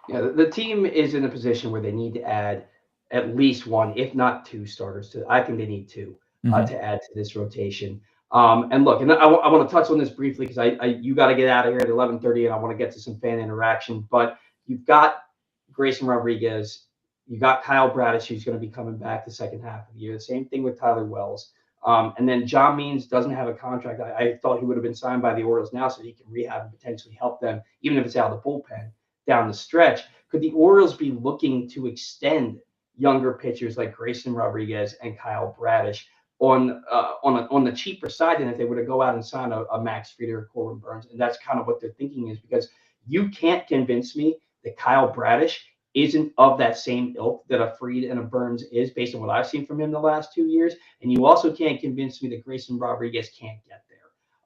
Yeah, the team is in a position where they need to add at least 1, if not 2 starters. I think they need 2 to add to this rotation. And look, and I want to touch on this briefly because you got to get out of here at 11:30, and I want to get to some fan interaction. But you've got Grayson Rodriguez, you got Kyle Bradish, who's going to be coming back the second half of the year. The same thing with Tyler Wells. And then John Means doesn't have a contract. I thought he would have been signed by the Orioles now so he can rehab and potentially help them, even if it's out of the bullpen down the stretch. Could the Orioles be looking to extend younger pitchers like Grayson Rodriguez and Kyle Bradish on the cheaper side than if they were to go out and sign a Max Fried or Corbin Burnes? And that's kind of what they're thinking, is because you can't convince me that Kyle Bradish isn't of that same ilk that a Fried and a Burnes is, based on what I've seen from him the last 2 years. And you also can't convince me that Grayson Rodriguez can't get there.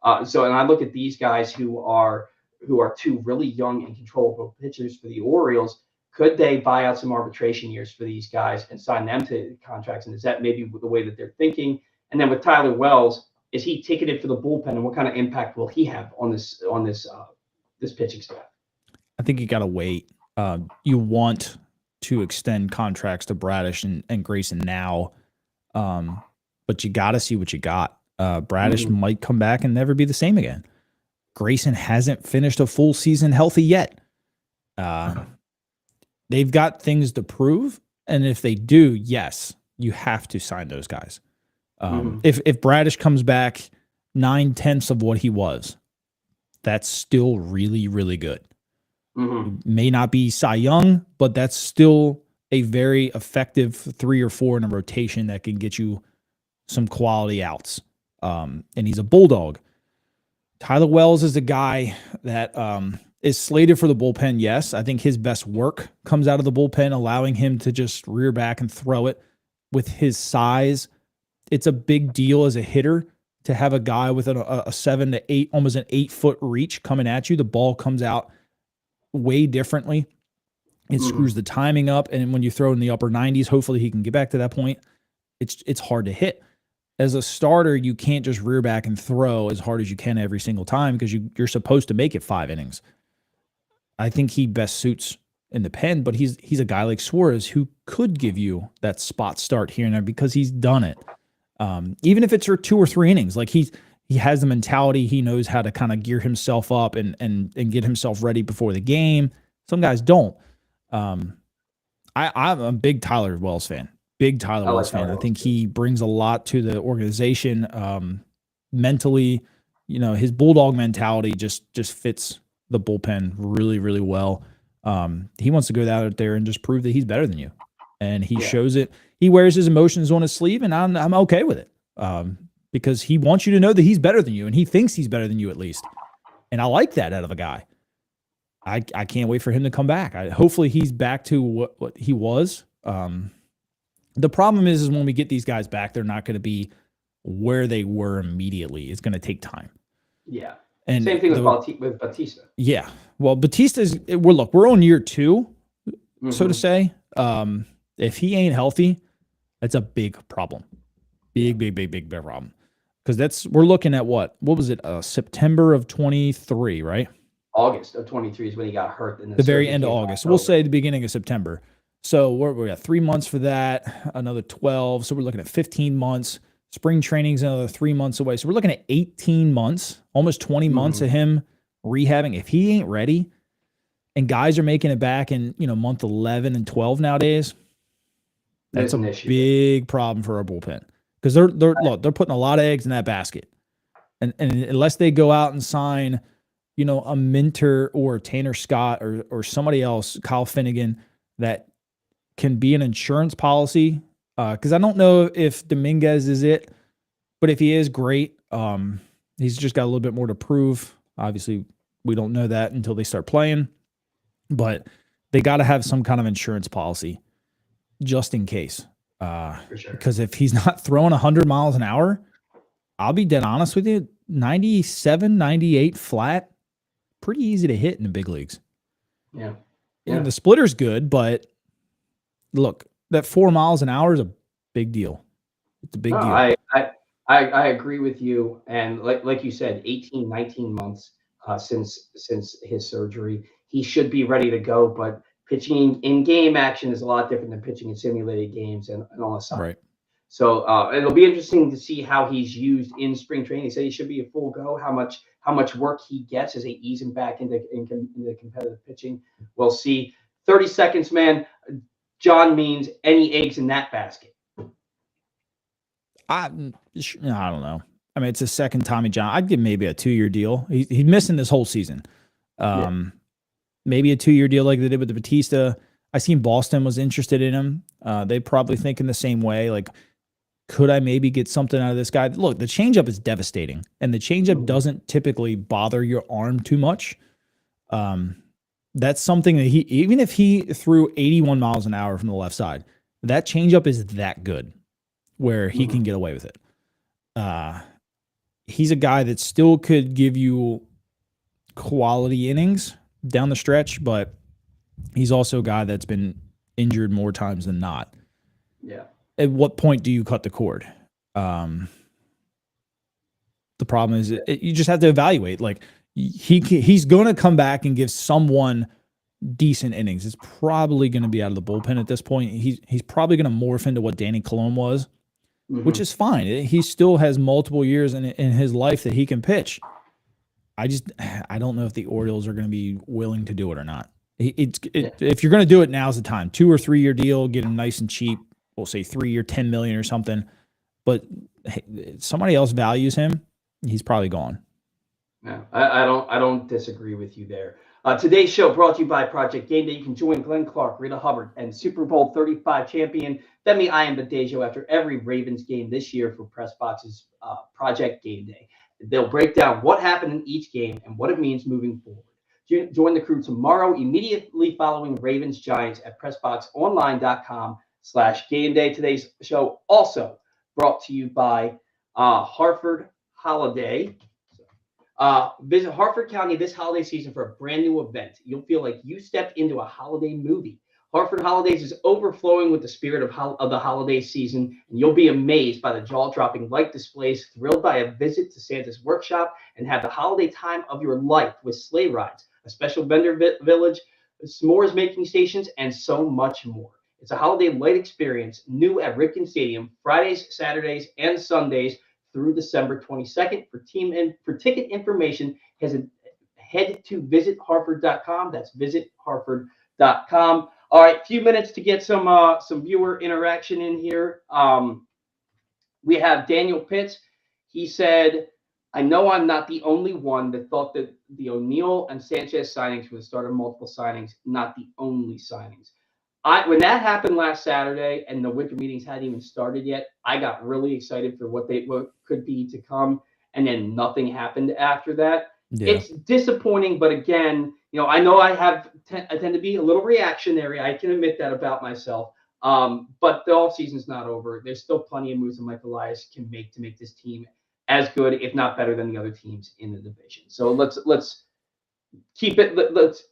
And I look at these guys who are 2 really young and controllable pitchers for the Orioles. Could they buy out some arbitration years for these guys and sign them to contracts? And is that maybe the way that they're thinking? And then with Tyler Wells, is he ticketed for the bullpen, and what kind of impact will he have on this pitching staff? I think you got to wait. You want to extend contracts to Bradish and Grayson now, but you got to see what you got. Bradish might come back and never be the same again. Grayson hasn't finished a full season healthy yet. They've got things to prove, and if they do, yes, you have to sign those guys. If Bradish comes back 9/10 of what he was, that's still really, really good. May not be Cy Young, but that's still a very effective 3 or 4 in a rotation that can get you some quality outs. And he's a bulldog. Tyler Wells is a guy that is slated for the bullpen. Yes, I think his best work comes out of the bullpen, allowing him to just rear back and throw it. With his size, it's a big deal as a hitter to have a guy with a 7 to 8, almost an 8-foot reach coming at you. The ball comes out way differently. It screws the timing up, and when you throw in the upper 90s, hopefully he can get back to that point. It's hard to hit. As a starter, you can't just rear back and throw as hard as you can every single time because you're supposed to make it 5 innings. I think he best suits in the pen, but he's a guy like Suarez who could give you that spot start here and there because he's done it. Even if it's for 2 or 3 innings, like he has the mentality, he knows how to kind of gear himself up and get himself ready before the game. Some guys don't. I'm a big Tyler Wells fan. Big Tyler Wells fan. I think he brings a lot to the organization mentally. You know, his bulldog mentality just fits the bullpen really, really well. He wants to go out there and just prove that he's better than you, and he shows it. He wears his emotions on his sleeve, and I'm okay with it because he wants you to know that he's better than you, and he thinks he's better than you at least. And I like that out of a guy. I can't wait for him to come back. Hopefully he's back to what he was. The problem is when we get these guys back, they're not going to be where they were immediately. It's going to take time. Yeah. And same thing with Batista. Yeah. Well, we're on year 2, so to say. If he ain't healthy, that's a big problem. Big problem. Because we're looking at what was it? September of 23, right? August of 23 is when he got hurt. The very end of August. We'll say the beginning of September. So we're at 3 months for that, another 12. So we're looking at 15 months. Spring training's another 3 months away. So we're looking at 18 months, almost 20 months of him rehabbing. If he ain't ready, and guys are making it back in month 11 and 12 nowadays, that's a big problem for our bullpen because they're putting a lot of eggs in that basket, and unless they go out and sign, a Minter or Tanner Scott or somebody else, Kyle Finnegan, that can be an insurance policy. Because I don't know if Dominguez is it, but if he is, great. He's just got a little bit more to prove. Obviously, we don't know that until they start playing, but they got to have some kind of insurance policy just in case. For sure. Because if he's not throwing 100 miles an hour, I'll be dead honest with you, 97, 98 flat, pretty easy to hit in the big leagues. Yeah. And the splitter's good, but look, that 4 miles an hour is a big deal. It's a big deal. I agree with you. And like you said, 18, 19 months since his surgery, he should be ready to go. But pitching in game action is a lot different than pitching in simulated games and all that stuff. Right. So it'll be interesting to see how he's used in spring training. He said he should be a full go. How much work he gets as they ease him back into competitive pitching. We'll see. 30 seconds, man. John Means, any eggs in that basket? I don't know. I mean, it's a second Tommy John. I'd give maybe a 2-year deal. He's missing this whole season. Maybe a 2-year deal like they did with the Batista. I seen Boston was interested in him. They probably thinking the same way. Like, could I maybe get something out of this guy? Look, the changeup is devastating, and the changeup doesn't typically bother your arm too much. That's something that even if he threw 81 miles an hour from the left side, that changeup is that good where he can get away with it. He's a guy that still could give you quality innings down the stretch, but he's also a guy that's been injured more times than not. Yeah. At what point do you cut the cord? The problem is you just have to evaluate. Like, he's going to come back and give someone decent innings. It's probably going to be out of the bullpen at this point. He's probably going to morph into what Danny Colon was, which is fine. He still has multiple years in his life that he can pitch. I don't know if the Orioles are going to be willing to do it or not. If you're going to do it, now's the time. 2 or 3 year deal, get him nice and cheap. We'll say 3 year, $10 million or something. But somebody else values him, he's probably gone. No, I don't disagree with you there. Today's show brought to you by Project Game Day. You can join Glenn Clark, Rita Hubbard, and Super Bowl 35 champion Femi Iambadejo after every Ravens game this year for Press Box's Project Game Day. They'll break down what happened in each game and what it means moving forward. Join the crew tomorrow, immediately following Ravens Giants at PressBoxOnline.com/game day. Today's show also brought to you by Hartford Holiday. Visit Hartford County this holiday season for a brand new event. You'll feel like you stepped into a holiday movie. Hartford Holidays is overflowing with the spirit of the holiday season, and you'll be amazed by the jaw-dropping light displays, thrilled by a visit to Santa's workshop, and have the holiday time of your life with sleigh rides, a special vendor village, s'mores making stations, and so much more. It's a holiday light experience, new at Ripken Stadium, Fridays, Saturdays, and Sundays through December 22nd. For ticket information, head to visithartford.com. That's visithartford.com. All right, few minutes to get some viewer interaction in here. We have Daniel Pitts. He said, I know I'm not the only one that thought that the O'Neill and Sanchez signings were the start of multiple signings, not the only signings. When that happened last Saturday and the winter meetings hadn't even started yet, I got really excited for what could be to come, and then nothing happened after that. Yeah. It's disappointing, but again, I know I tend to be a little reactionary. I can admit that about myself. But the offseason's not over. There's still plenty of moves that Mike Elias can make to make this team as good, if not better, than the other teams in the division. So let's keep it. Let's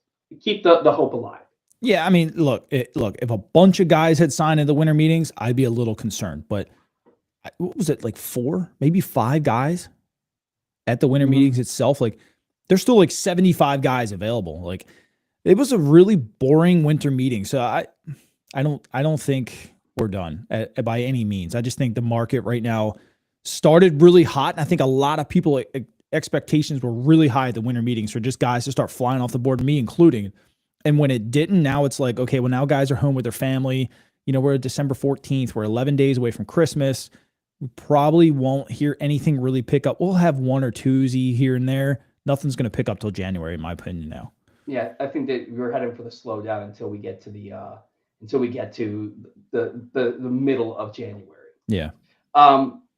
keep the hope alive. Yeah, I mean, look, if a bunch of guys had signed in the winter meetings, I'd be a little concerned. But what was it, like 4, maybe 5 guys at the winter meetings itself? Like, there's still like 75 guys available. Like, it was a really boring winter meeting. So I don't think we're done by any means. I just think the market right now started really hot, and I think a lot of people expectations were really high at the winter meetings for just guys to start flying off the board, me including. And when it didn't, now it's like, okay, well, now guys are home with their family. We're at December 14th. We're 11 days away from Christmas. We probably won't hear anything really pick up. We'll have 1 or 2 here and there. Nothing's going to pick up till January, in my opinion now. Yeah, I think that we're heading for the slowdown until we get to the middle of January. Yeah.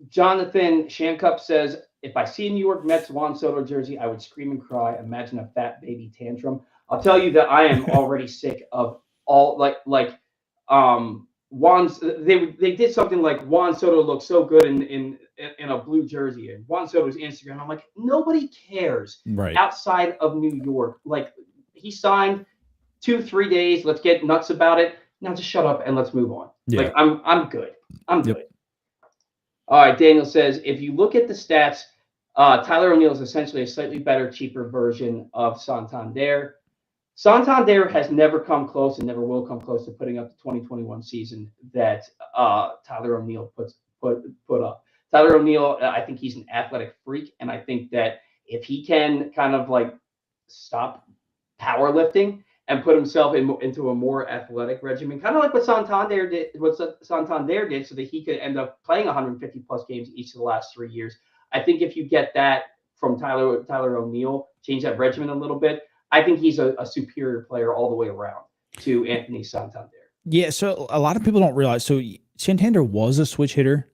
Jonathan Shankup says, if I see a New York Mets Juan Soto jersey, I would scream and cry. Imagine a fat baby tantrum. I'll tell you that I am already sick of all Juan's. They did something like Juan Soto looks so good in a blue jersey, and Juan Soto's Instagram. I'm like, nobody cares outside of New York. Like, he signed 2-3 days. Let's get nuts about it. Now just shut up and let's move on. Yeah. Like, I'm good. I'm good. All right, Daniel says, if you look at the stats, Tyler O'Neill is essentially a slightly better, cheaper version of Santander. Santander has never come close and never will come close to putting up the 2021 season that Tyler O'Neill put up. Tyler O'Neill, I think he's an athletic freak, and I think that if he can kind of like stop powerlifting and put himself into a more athletic regimen, kind of like what Santander did, so that he could end up playing 150 plus games each of the last 3 years. I think if you get that from Tyler O'Neill, change that regimen a little bit, I think he's a superior player all the way around to Anthony Santander. Yeah, so a lot of people don't realize. So Santander was a switch hitter,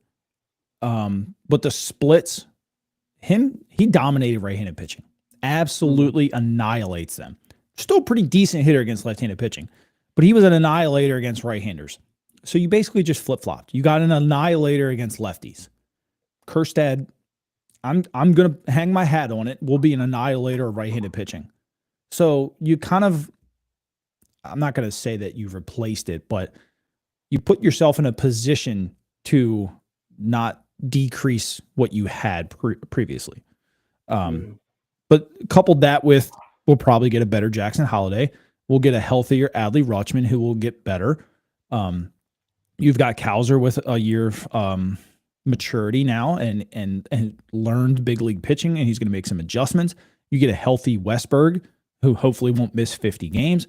but the splits, he dominated right-handed pitching. Absolutely annihilates them. Still a pretty decent hitter against left-handed pitching, but he was an annihilator against right-handers. So you basically just flip-flopped. You got an annihilator against lefties. Kjerstad, I'm going to hang my hat on it, will be an annihilator of right-handed pitching. So you kind of, I'm not going to say that you've replaced it, but you put yourself in a position to not decrease what you had previously. But coupled that with, we'll probably get a better Jackson Holiday. We'll get a healthier Adley Rutschman who will get better. You've got Cowser with a year of maturity now and learned big league pitching, and he's going to make some adjustments. You get a healthy Westberg who hopefully won't miss 50 games.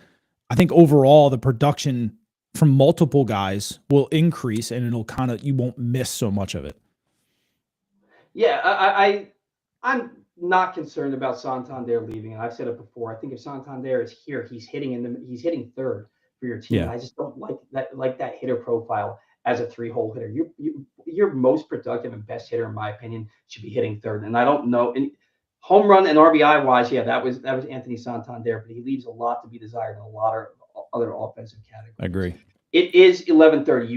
I think overall the production from multiple guys will increase, and it'll you won't miss so much of it. Yeah, I'm not concerned about Santander leaving, and I've said it before. I think if Santander is here, he's hitting third for your team. Yeah. I just don't like that hitter profile as a 3-hole hitter. Your most productive and best hitter, in my opinion, should be hitting third. And I don't know, and home run and RBI wise, yeah, that was Anthony Santander, but he leaves a lot to be desired in a lot of other offensive categories. I agree. It is 11:30.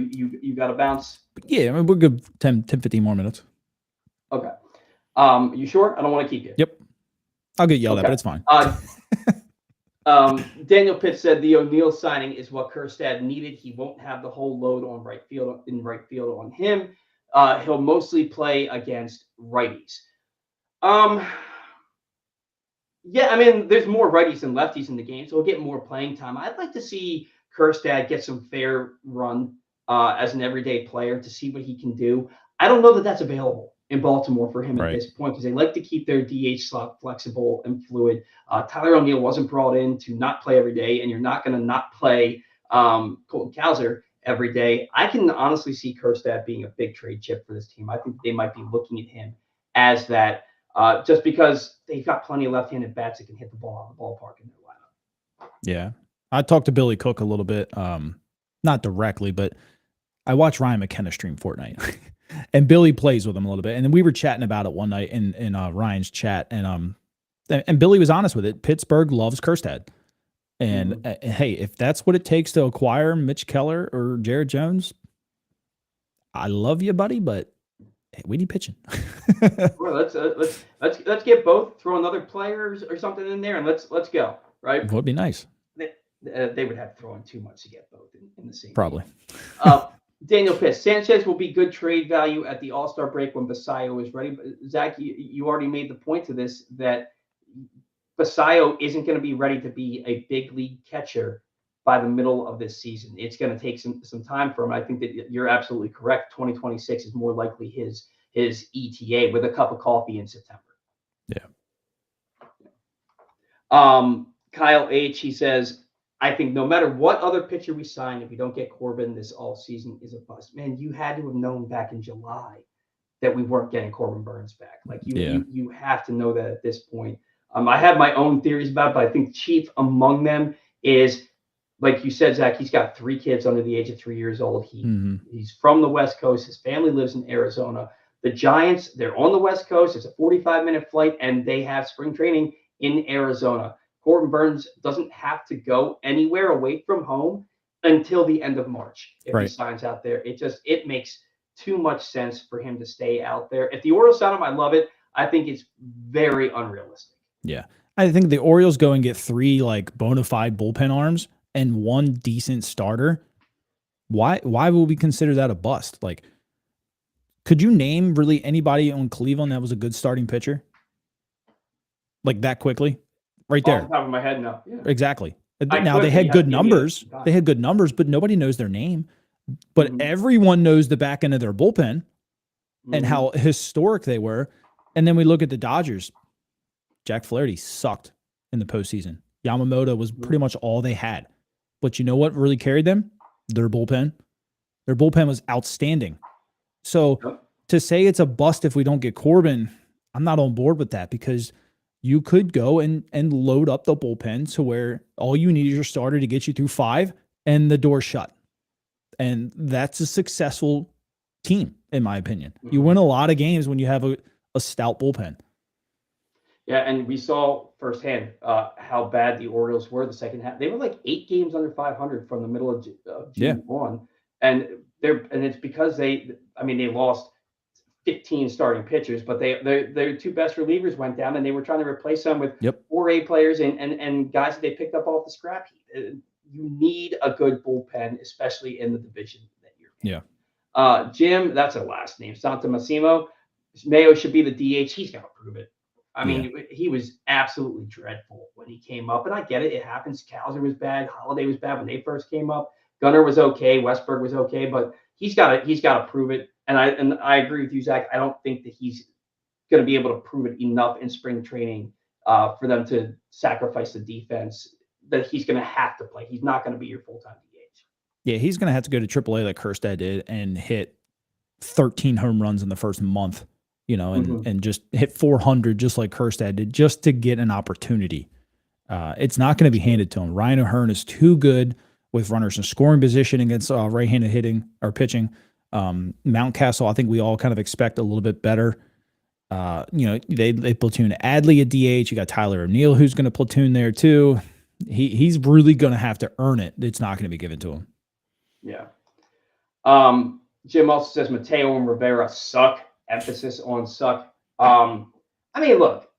You got to bounce. Yeah, I mean, we're good. 10, 15 more minutes. Okay. You sure? I don't want to keep you. Yep. I'll get yelled at, but it's fine. Daniel Pitts said the O'Neill signing is what Kjerstad needed. He won't have the whole load on right field on him. He'll mostly play against righties. Yeah, I mean, there's more righties than lefties in the game, so he'll get more playing time. I'd like to see Kjerstad get some fair run as an everyday player to see what he can do. I don't know that that's available in Baltimore for him at this point because they like to keep their DH slot flexible and fluid. Tyler O'Neill wasn't brought in to not play every day, and you're not going to not play Colton Cowser every day. I can honestly see Kjerstad being a big trade chip for this team. I think they might be looking at him as that just because they've got plenty of left-handed bats that can hit the ball out of the ballpark in their lineup. Yeah. I talked to Billy Cook a little bit, not directly, but I watched Ryan McKenna stream Fortnite. And Billy plays with him a little bit. And then we were chatting about it one night in Ryan's chat. And Billy was honest with it. Pittsburgh loves Kjerstad. And hey, if that's what it takes to acquire Mitch Keller or Jared Jones, I love you, buddy, but hey, we need pitching. Well, let's get both. Throw another player or something in there, and let's go. Right? It would be nice. They would have to throw in too much to get both in the same. Probably. Daniel Piss. Sanchez will be good trade value at the All-Star break when Basayo is ready. But Zach, you already made the point to this that Basayo isn't going to be ready to be a big league catcher by the middle of this season. It's going to take some time for him. I think that you're absolutely correct. 2026 is more likely his ETA with a cup of coffee in September. Yeah. Kyle H. He says, I think no matter what other pitcher we sign, if we don't get Corbin, this all season is a bust. Man, you had to have known back in July that we weren't getting Corbin Burnes back. Like you have to know that at this point. I have my own theories about it, but I think chief among them is, like you said, Zach, he's got 3 kids under the age of 3 years old. He's from the West Coast. His family lives in Arizona. The Giants, they're on the West Coast. It's a 45-minute flight, and they have spring training in Arizona. Corbin Burnes doesn't have to go anywhere away from home until the end of March if he signs out there. It makes too much sense for him to stay out there. If the Orioles sign him, I love it. I think it's very unrealistic. Yeah. I think the Orioles go and get 3 like bona fide bullpen arms and 1 decent starter. Why would we consider that a bust? Like, could you name really anybody on Cleveland that was a good starting pitcher? Like that quickly? Right there. Off the top of my head, no. Yeah. Exactly. Now they had good numbers. They had good numbers, but nobody knows their name. But everyone knows the back end of their bullpen and how historic they were. And then we look at the Dodgers. Jack Flaherty sucked in the postseason. Yamamoto was pretty much all they had. But you know what really carried them? Their bullpen. Their bullpen was outstanding. So to say it's a bust if we don't get Corbin, I'm not on board with that because you could go and load up the bullpen to where all you need is your starter to get you through 5 and the door's shut. And that's a successful team, in my opinion. You win a lot of games when you have a stout bullpen. Yeah, and we saw firsthand how bad the Orioles were the second half. They were like 8 games under 500 from the middle of June on. And it's because they lost 15 starting pitchers, but their 2 best relievers went down, and they were trying to replace them with 4 A players and guys that they picked up off the scrap heap. You need a good bullpen, especially in the division that you're in. Yeah. Jim, that's a last name. Santa Massimo. Mayo should be the DH. He's got to prove it. I mean, he was absolutely dreadful when he came up, and I get it. It happens. Cowser was bad. Holiday was bad when they first came up. Gunnar was okay. Westberg was okay, but he's got to prove it. And I agree with you, Zach. I don't think that he's going to be able to prove it enough in spring training for them to sacrifice the defense that he's going to have to play. He's not going to be your full-time DH. Yeah, he's going to have to go to AAA like Kjerstad did and hit 13 home runs in the first month, and just hit 400 just like Kjerstad did just to get an opportunity. It's not going to be handed to him. Ryan O'Hearn is too good with runners in scoring position against right-handed hitting or pitching. Mountcastle, I think we all kind of expect a little bit better. They platoon Adley at DH. You got Tyler O'Neill who's going to platoon there too. He's really going to have to earn it. It's not going to be given to him. Yeah. Jim also says Mateo and Rivera suck. Emphasis on suck. Look,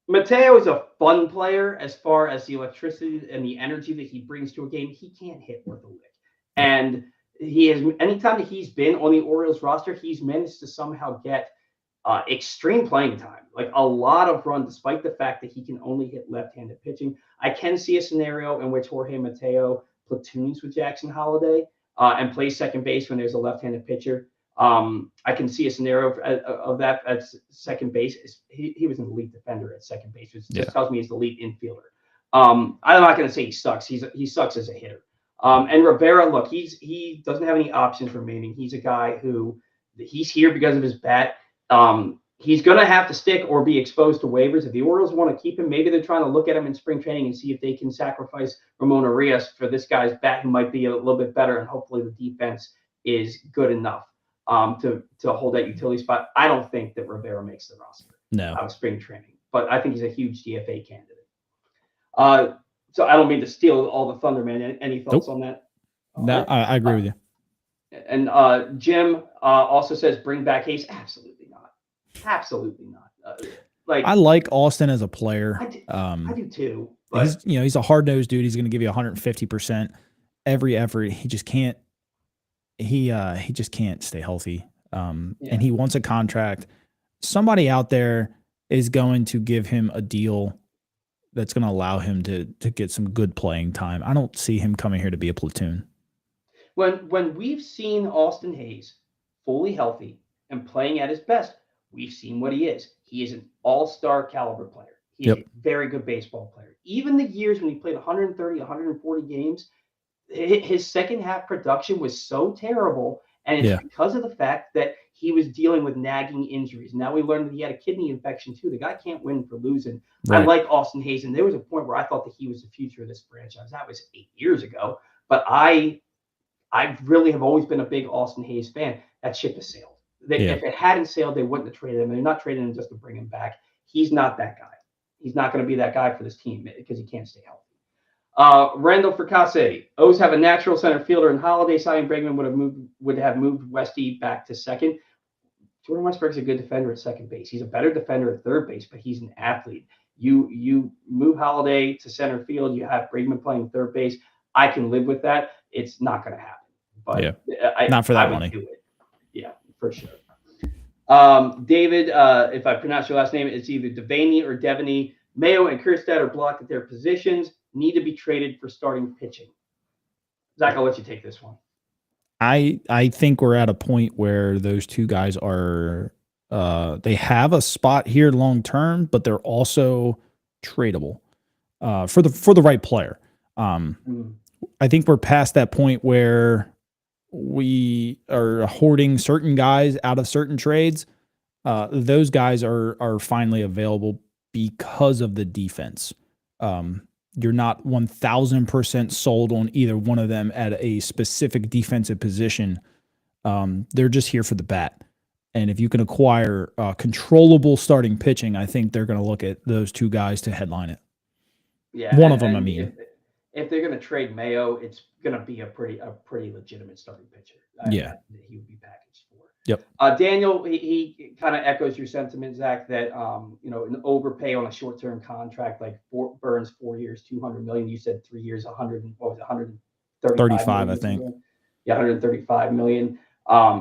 Mateo is a fun player as far as the electricity and the energy that he brings to a game. He can't hit worth a lick. And anytime that he's been on the Orioles roster, he's managed to somehow get extreme playing time, like a lot of run, despite the fact that he can only hit left-handed pitching. I can see a scenario in which Jorge Mateo platoons with Jackson Holliday and plays second base when there's a left-handed pitcher. I can see a scenario of that at second base. He was an elite defender at second base, which just tells me he's the elite infielder. I'm not going to say he sucks. He sucks as a hitter. And Rivera, look, he doesn't have any options remaining. He's a guy who he's here because of his bat. He's going to have to stick or be exposed to waivers. If the Orioles want to keep him, maybe they're trying to look at him in spring training and see if they can sacrifice Ramon Arias for this guy's bat, who might be a little bit better, and hopefully the defense is good enough to hold that utility spot. I don't think that Rivera makes the roster out of spring training, but I think he's a huge DFA candidate. So I don't mean to steal all the thunder, man. Any thoughts on that? No, I agree with you. And Jim also says bring back Hayes. Absolutely not. Absolutely not. I like Austin as a player. I do too. But he's a hard-nosed dude. He's going to give you 150% every effort. He just can't. He just can't stay healthy. And he wants a contract. Somebody out there is going to give him a deal that's going to allow him to get some good playing time. I don't see him coming here to be a platoon. When we've seen Austin Hayes fully healthy and playing at his best, we've seen what he is. He is an all-star caliber player. He's a very good baseball player. Even the years when he played 130, 140 games, his second half production was so terrible, and it's because of the fact that he was dealing with nagging injuries. Now we learned that he had a kidney infection too. The guy can't win for losing. Right. I like Austin Hayes, and there was a point where I thought that he was the future of this franchise. That was 8 years ago, but I really have always been a big Austin Hayes fan. That ship has sailed. If it hadn't sailed, they wouldn't have traded him. They're not trading him just to bring him back. He's not that guy. He's not going to be that guy for this team because he can't stay healthy. Randall Fracase. O's have a natural center fielder in Holiday. Cy Bregman would have moved Westy back to second. Jordan Westbrook's a good defender at second base. He's a better defender at third base, but he's an athlete. You move Holiday to center field. You have Bregman playing third base. I can live with that. It's not going to happen. But not for that money. Do it. Yeah, for sure. David, if I pronounce your last name, it's either Devaney or Devaney. Mayo and Kjerstad are blocked at their positions. Need to be traded for starting pitching. Zach, I'll let you take this one. I think we're at a point where those two guys are they have a spot here long term, but they're also tradable for the right player. I think we're past that point where we are hoarding certain guys out of certain trades. Those guys are finally available because of the defense. You're not 1,000% sold on either one of them at a specific defensive position. They're just here for the bat. And if you can acquire controllable starting pitching, I think they're going to look at those two guys to headline it. Yeah, one of them, I mean. If they're going to trade Mayo, it's going to be a pretty legitimate starting pitcher. That he would be packaged for. Yep. Daniel, he kind of echoes your sentiment, Zach, that an overpay on a short-term contract like Burnes 4 years, $200 million. You said 3 years, 135, I think. Yeah, $135 million.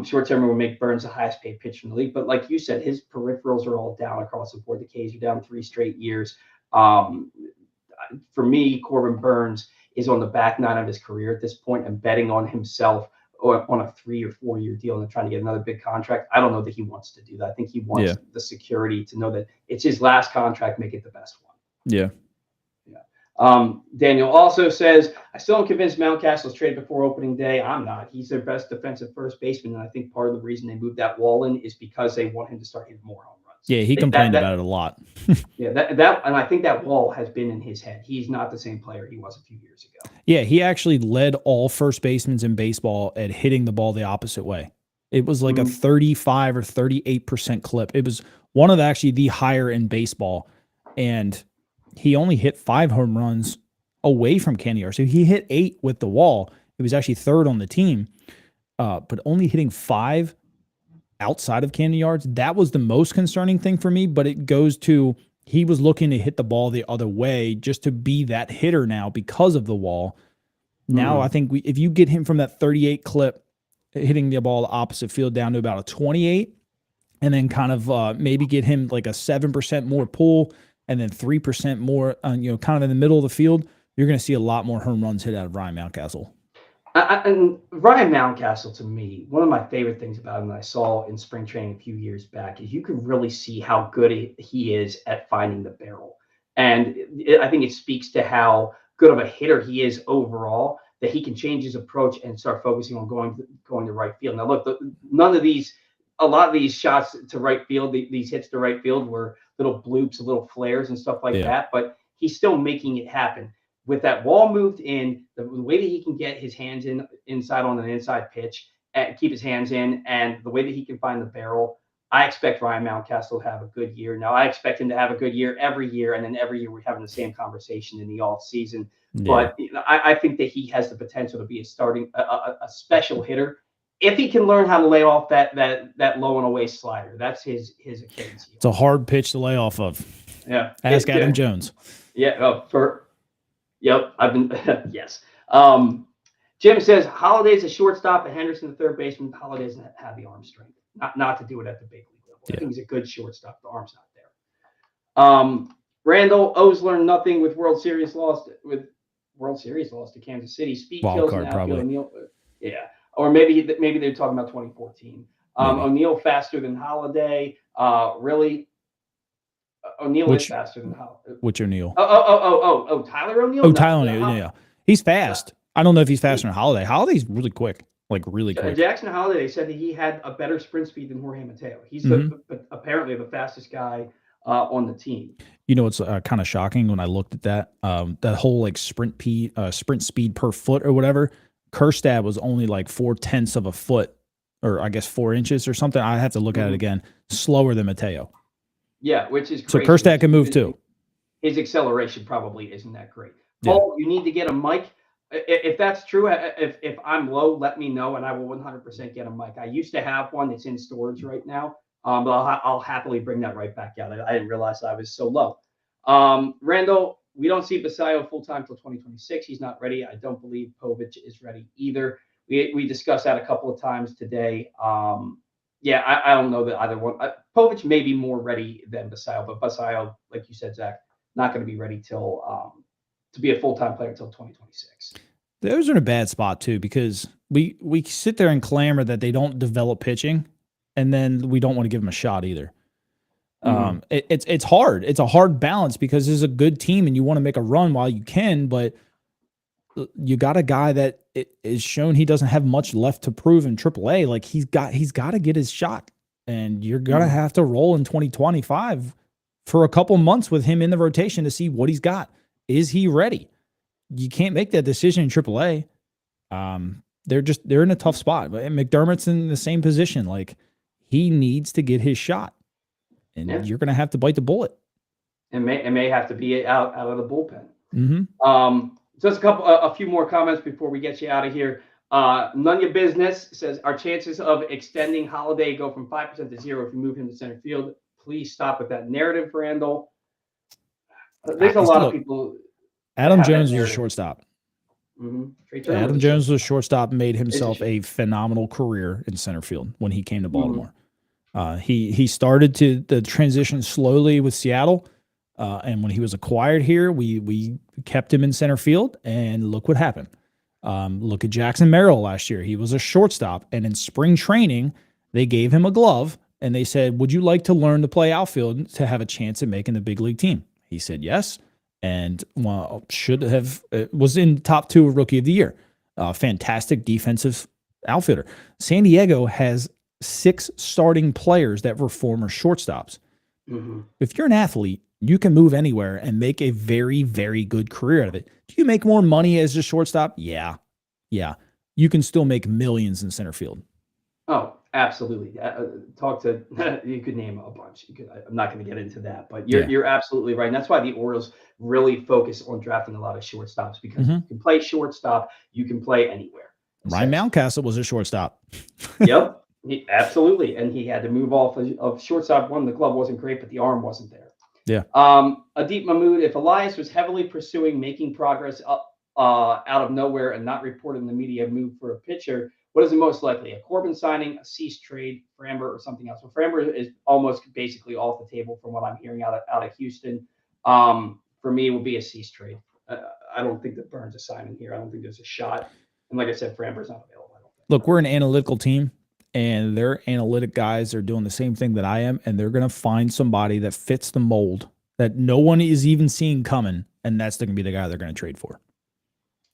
Short-term would make Burnes the highest-paid pitcher in the league, but like you said, his peripherals are all down across the board. The K's are down 3 straight years. For me, Corbin Burnes is on the back nine of his career at this point and betting on himself on a 3 or 4 year deal and trying to get another big contract. I don't know that he wants to do that. I think he wants the security to know that it's his last contract, make it the best one. Yeah. Daniel also says, I still am convinced Mountcastle was traded before opening day. I'm not. He's their best defensive first baseman, and I think part of the reason they moved that wall in is because they want him to start hitting more home runs. Yeah, he complained about it a lot. Yeah, that and I think that wall has been in his head. He's not the same player he was a few years ago. Yeah, he actually led all first basemen in baseball at hitting the ball the opposite way. It was like a 35 or 38% clip. It was one of actually the higher in baseball, and he only hit 5 home runs away from Candy Yard. So he hit 8 with the wall. He was actually third on the team, but only hitting 5 outside of Candy Yards. That was the most concerning thing for me, but it goes to he was looking to hit the ball the other way just to be that hitter now because of the wall. Now I think if you get him from that 38 clip, hitting the ball the opposite field down to about a 28, and then kind of maybe get him like a 7% more pull and then 3% more, kind of in the middle of the field, you're going to see a lot more home runs hit out of Ryan Mountcastle. And Ryan Mountcastle, to me, one of my favorite things about him that I saw in spring training a few years back is you can really see how good he is at finding the barrel. And I think it speaks to how good of a hitter he is overall, that he can change his approach and start focusing on going to right field. Now, look, a lot of these shots to right field, these hits to right field were little bloops, little flares and stuff like that, but he's still making it happen. With that wall moved in, the way that he can get his hands inside on an inside pitch and keep his hands in, and the way that he can find the barrel, I expect Ryan Mountcastle to have a good year. Now, I expect him to have a good year every year, and then every year we're having the same conversation in the off season. Yeah. But I think that he has the potential to be a special hitter if he can learn how to lay off that low and away slider. That's his Achilles heel. It's a hard pitch to lay off of. Yeah. Ask Adam Jones. Yeah. Yep. I've been yes. Jim says Holiday's a shortstop and Henderson the third baseman. Holiday doesn't have the arm strength. Not to do it at the big league level. I think he's a good shortstop. The arm's not there. Randall O's learned nothing with World Series loss to Kansas City. Speed Wild kills card, probably. O'Neal, or maybe they're talking about 2014. O'Neal faster than Holiday. Really. O'Neal is faster than Holiday. Which O'Neal? Tyler O'Neal? Tyler O'Neal, yeah. He's fast. I don't know if he's faster than Holiday. Holiday's really quick, like really quick. Jackson Holiday said that he had a better sprint speed than Jorge Mateo. He's apparently the fastest guy on the team. You know what's kind of shocking when I looked at that? That whole like sprint speed per foot or whatever. Kerstad was only like 0.4 of a foot, or I guess 4 inches or something. I have to look at it again. Slower than Mateo. Yeah, which is crazy. So Kerstad can move too. His acceleration probably isn't that great. Paul, you need to get a mic. If that's true, if I'm low, let me know, and I will 100% get a mic. I used to have one that's in storage right now, but I'll happily bring that right back out. I didn't realize I was so low. Randall, we don't see Basayo full-time till 2026. He's not ready. I don't believe Povich is ready either. We discussed that a couple of times today. I don't know that either one. Povich may be more ready than Basayo, but Basayo, like you said, Zach, not going to be ready till to be a full-time player until 2026. Those are in a bad spot too, because we sit there and clamor that they don't develop pitching, and then we don't want to give them a shot either. It's hard. It's a hard balance because this is a good team and you want to make a run while you can, but you got a guy that is shown he doesn't have much left to prove in AAA. Like he's got to get his shot, and you're gonna have to roll in 2025 for a couple months with him in the rotation to see what he's got. Is he ready? You can't make that decision in AAA. They're in a tough spot. But McDermott's in the same position. Like he needs to get his shot, and you're going to have to bite the bullet. It may have to be out of the bullpen. Just a few more comments before we get you out of here. None of your business says our chances of extending Holiday go from 5% to 0 if you move him to center field. Please stop with that narrative, Randall. There's a lot of people. Adam Jones was a shortstop. Adam Jones was a shortstop and made himself a phenomenal career in center field when he came to Baltimore. He started the transition slowly with Seattle, and when he was acquired here, we kept him in center field, and look what happened. Look at Jackson Merrill last year. He was a shortstop, and in spring training, they gave him a glove, and they said, would you like to learn to play outfield to have a chance at making the big league team? He said yes, and was in top 2 rookie of the year. Fantastic defensive outfielder. San Diego has 6 starting players that were former shortstops. Mhm. If you're an athlete, you can move anywhere and make a very, very good career out of it. Do you make more money as a shortstop? Yeah. Yeah. You can still make millions in center field. Oh, absolutely. Talk to you could name a bunch. I'm not going to get into that, but you're Yeah. you're absolutely right. And that's why the Orioles really focus on drafting a lot of shortstops because if Hmm. you can play shortstop, you can play anywhere Ryan essentially. Mountcastle was a shortstop. Yep, absolutely. And he had to move off of shortstop. One, the glove wasn't great, but the arm wasn't there. Yeah. Adip Mahmood, if Elias was heavily pursuing making progress up out of nowhere and not reported in the media move for a pitcher, what is the most likely? A Corbin signing, a cease trade, Framber, or something else? So Framber is almost basically off the table from what I'm hearing out of Houston. For me, it will be a cease trade. I don't think that Burnes is signing here. I don't think there's a shot. And like I said, Framber's not available. I don't think. Look, we're an analytical team, and their analytic guys are doing the same thing that I am, and they're going to find somebody that fits the mold that no one is even seeing coming, and that's going to be the guy they're going to trade for.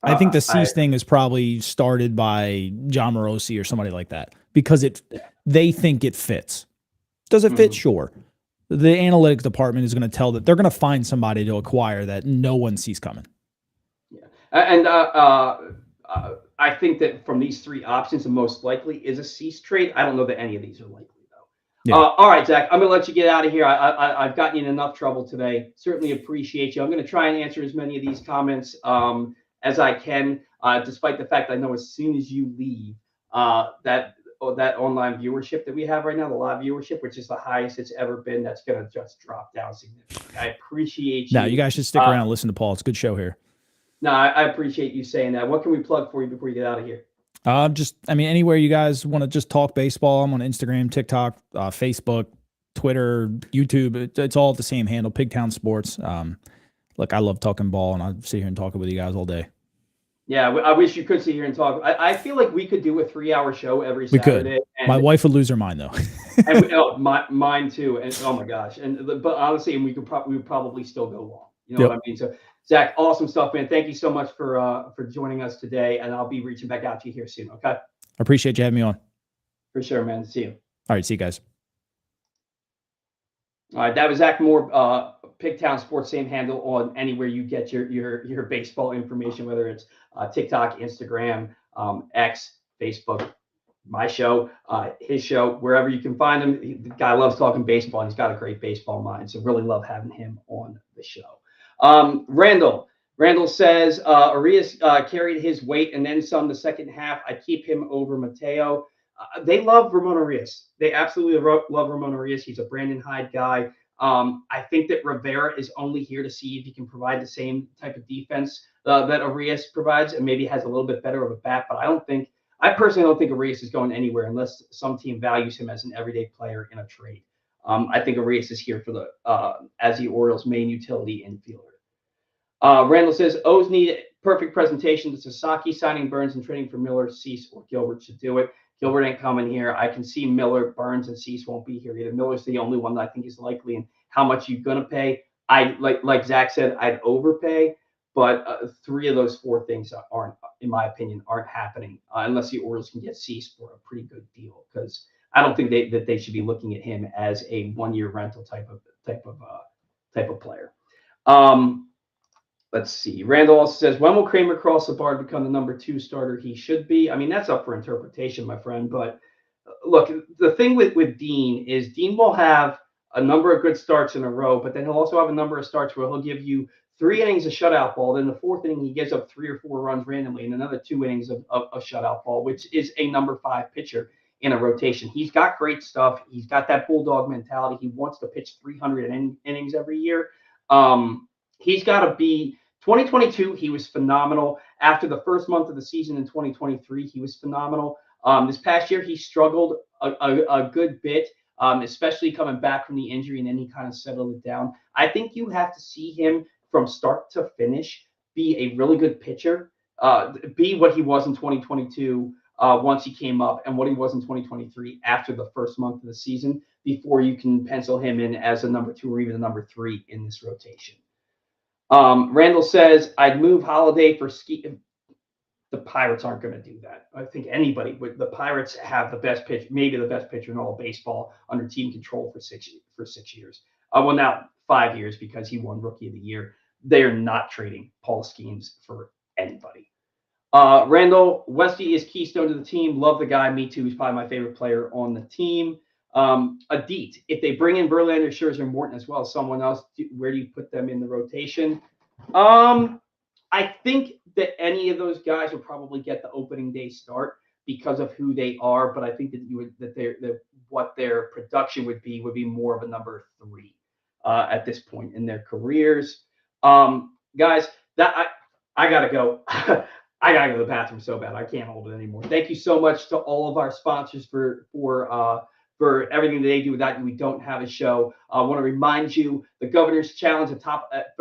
I think the I Cease thing is probably started by John Morosi or somebody like that because they think it fits. Does it fit? mhm. Sure. The analytics department is going to tell that they're going to find somebody to acquire that no one sees coming. Yeah, and I think that from these three options, the most likely is a cease trade. I don't know that any of these are likely though. Yeah. All right, Zach, I'm going to let you get out of here. I've gotten you in enough trouble today. Certainly appreciate you. I'm going to try and answer as many of these comments as I can, despite the fact I know as soon as you leave, that online viewership that we have right now, the live viewership, which is the highest it's ever been, that's going to just drop down significantly. I appreciate you. Now, you guys should stick around and listen to Paul. It's a good show here. No, I appreciate you saying that. What can we plug for you before you get out of here? Anywhere you guys want to just talk baseball, I'm on Instagram, TikTok, Facebook, Twitter, YouTube. It's all the same handle, PigTownSports. Look, I love talking ball, and I sit here and talk with you guys all day. Yeah, I wish you could sit here and talk. I feel like we could do a 3-hour show every We Saturday. could. My wife would lose her mind, though. Mine too. And oh my gosh. But honestly, and we would probably still go long. You know Yep. what I mean? So Zach, awesome stuff, man. Thank you so much for joining us today. And I'll be reaching back out to you here soon. Okay. I appreciate you having me on. For sure, man. See you. All right. See you guys. All right, that was Zach Moore, PigTown Sports, same handle on anywhere you get your baseball information, whether it's TikTok, Instagram, X, Facebook, my show, his show, wherever you can find him. The guy loves talking baseball, and he's got a great baseball mind. So really love having him on the show. Randall says Arias carried his weight and then some the second half. I keep him over Mateo. They love Ramon Arias. They absolutely love Ramon Arias. He's a Brandon Hyde guy. I think that Rivera is only here to see if he can provide the same type of defense that Arias provides, and maybe has a little bit better of a bat. But I personally don't think Arias is going anywhere unless some team values him as an everyday player in a trade. I think Arias is here for as the Orioles' main utility infielder. Randall says O's need perfect presentation to Sasaki, signing Burnes and trading for Miller, Cease, or Gilbert should do it. Gilbert ain't coming here. I can see Miller, Burnes, and Cease won't be here either. Miller's the only one that I think is likely. And how much you're going to pay? I like Zach said, I'd overpay, but three of those four things aren't, in my opinion, aren't happening unless the Orioles can get Cease for a pretty good deal. Because I don't think they should be looking at him as a 1-year rental type of player. Let's see. Randall also says, when will Kramer cross the bar to become the number 2 starter he should be? I mean, that's up for interpretation, my friend. But look, the thing with Dean is Dean will have a number of good starts in a row, but then he'll also have a number of starts where he'll give you 3 innings of shutout ball. Then the 4th inning, he gives up 3 or 4 runs randomly, and another 2 innings of shutout ball, which is a number 5 pitcher in a rotation. He's got great stuff. He's got that bulldog mentality. He wants to pitch 300 innings every year. He's got to be 2022, he was phenomenal. After the first month of the season in 2023, he was phenomenal. This past year, he struggled a good bit, especially coming back from the injury, and then he kind of settled it down. I think you have to see him from start to finish be a really good pitcher, be what he was in 2022 once he came up, and what he was in 2023 after the first month of the season, before you can pencil him in as a number 2 or even a number 3 in this rotation. Randall says, I'd move Holiday for Ski. The Pirates aren't going to do that. I think anybody would. The Pirates have the best pitch, maybe the best pitcher in all of baseball under team control for six years. Well, now 5 years because he won Rookie of the Year. They are not trading Paul Skeens for anybody. Randall, Westy is keystone to the team. Love the guy. Me too. He's probably my favorite player on the team. Adit, if they bring in Verlander, Scherzer, Morton as well as someone else, where do you put them in the rotation? I think that any of those guys will probably get the opening day start because of who they are, but I think that what their production would be more of a number 3 at this point in their careers. Guys, that I gotta go. I gotta go to the bathroom so bad. I can't hold it anymore. Thank you so much to all of our sponsors for everything that they do. Without you, we don't have a show. I want to remind you the Governor's Challenge,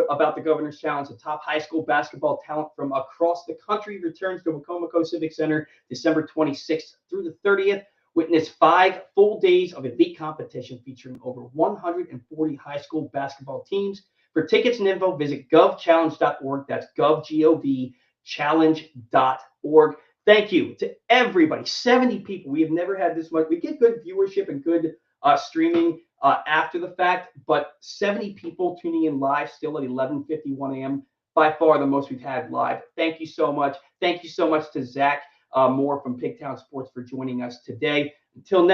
about the Governor's Challenge. The top high school basketball talent from across the country returns to Wacomico Civic Center December 26th through the 30th. Witness 5 full days of elite competition featuring over 140 high school basketball teams. For tickets and info, visit govchallenge.org. That's gov, challenge.org. Thank you to everybody. 70 people. We have never had this much. We get good viewership and good streaming after the fact, but 70 people tuning in live still at 11:51 a.m. By far the most we've had live. Thank you so much. Thank you so much to Zach Moore from PigTownSports for joining us today. Until next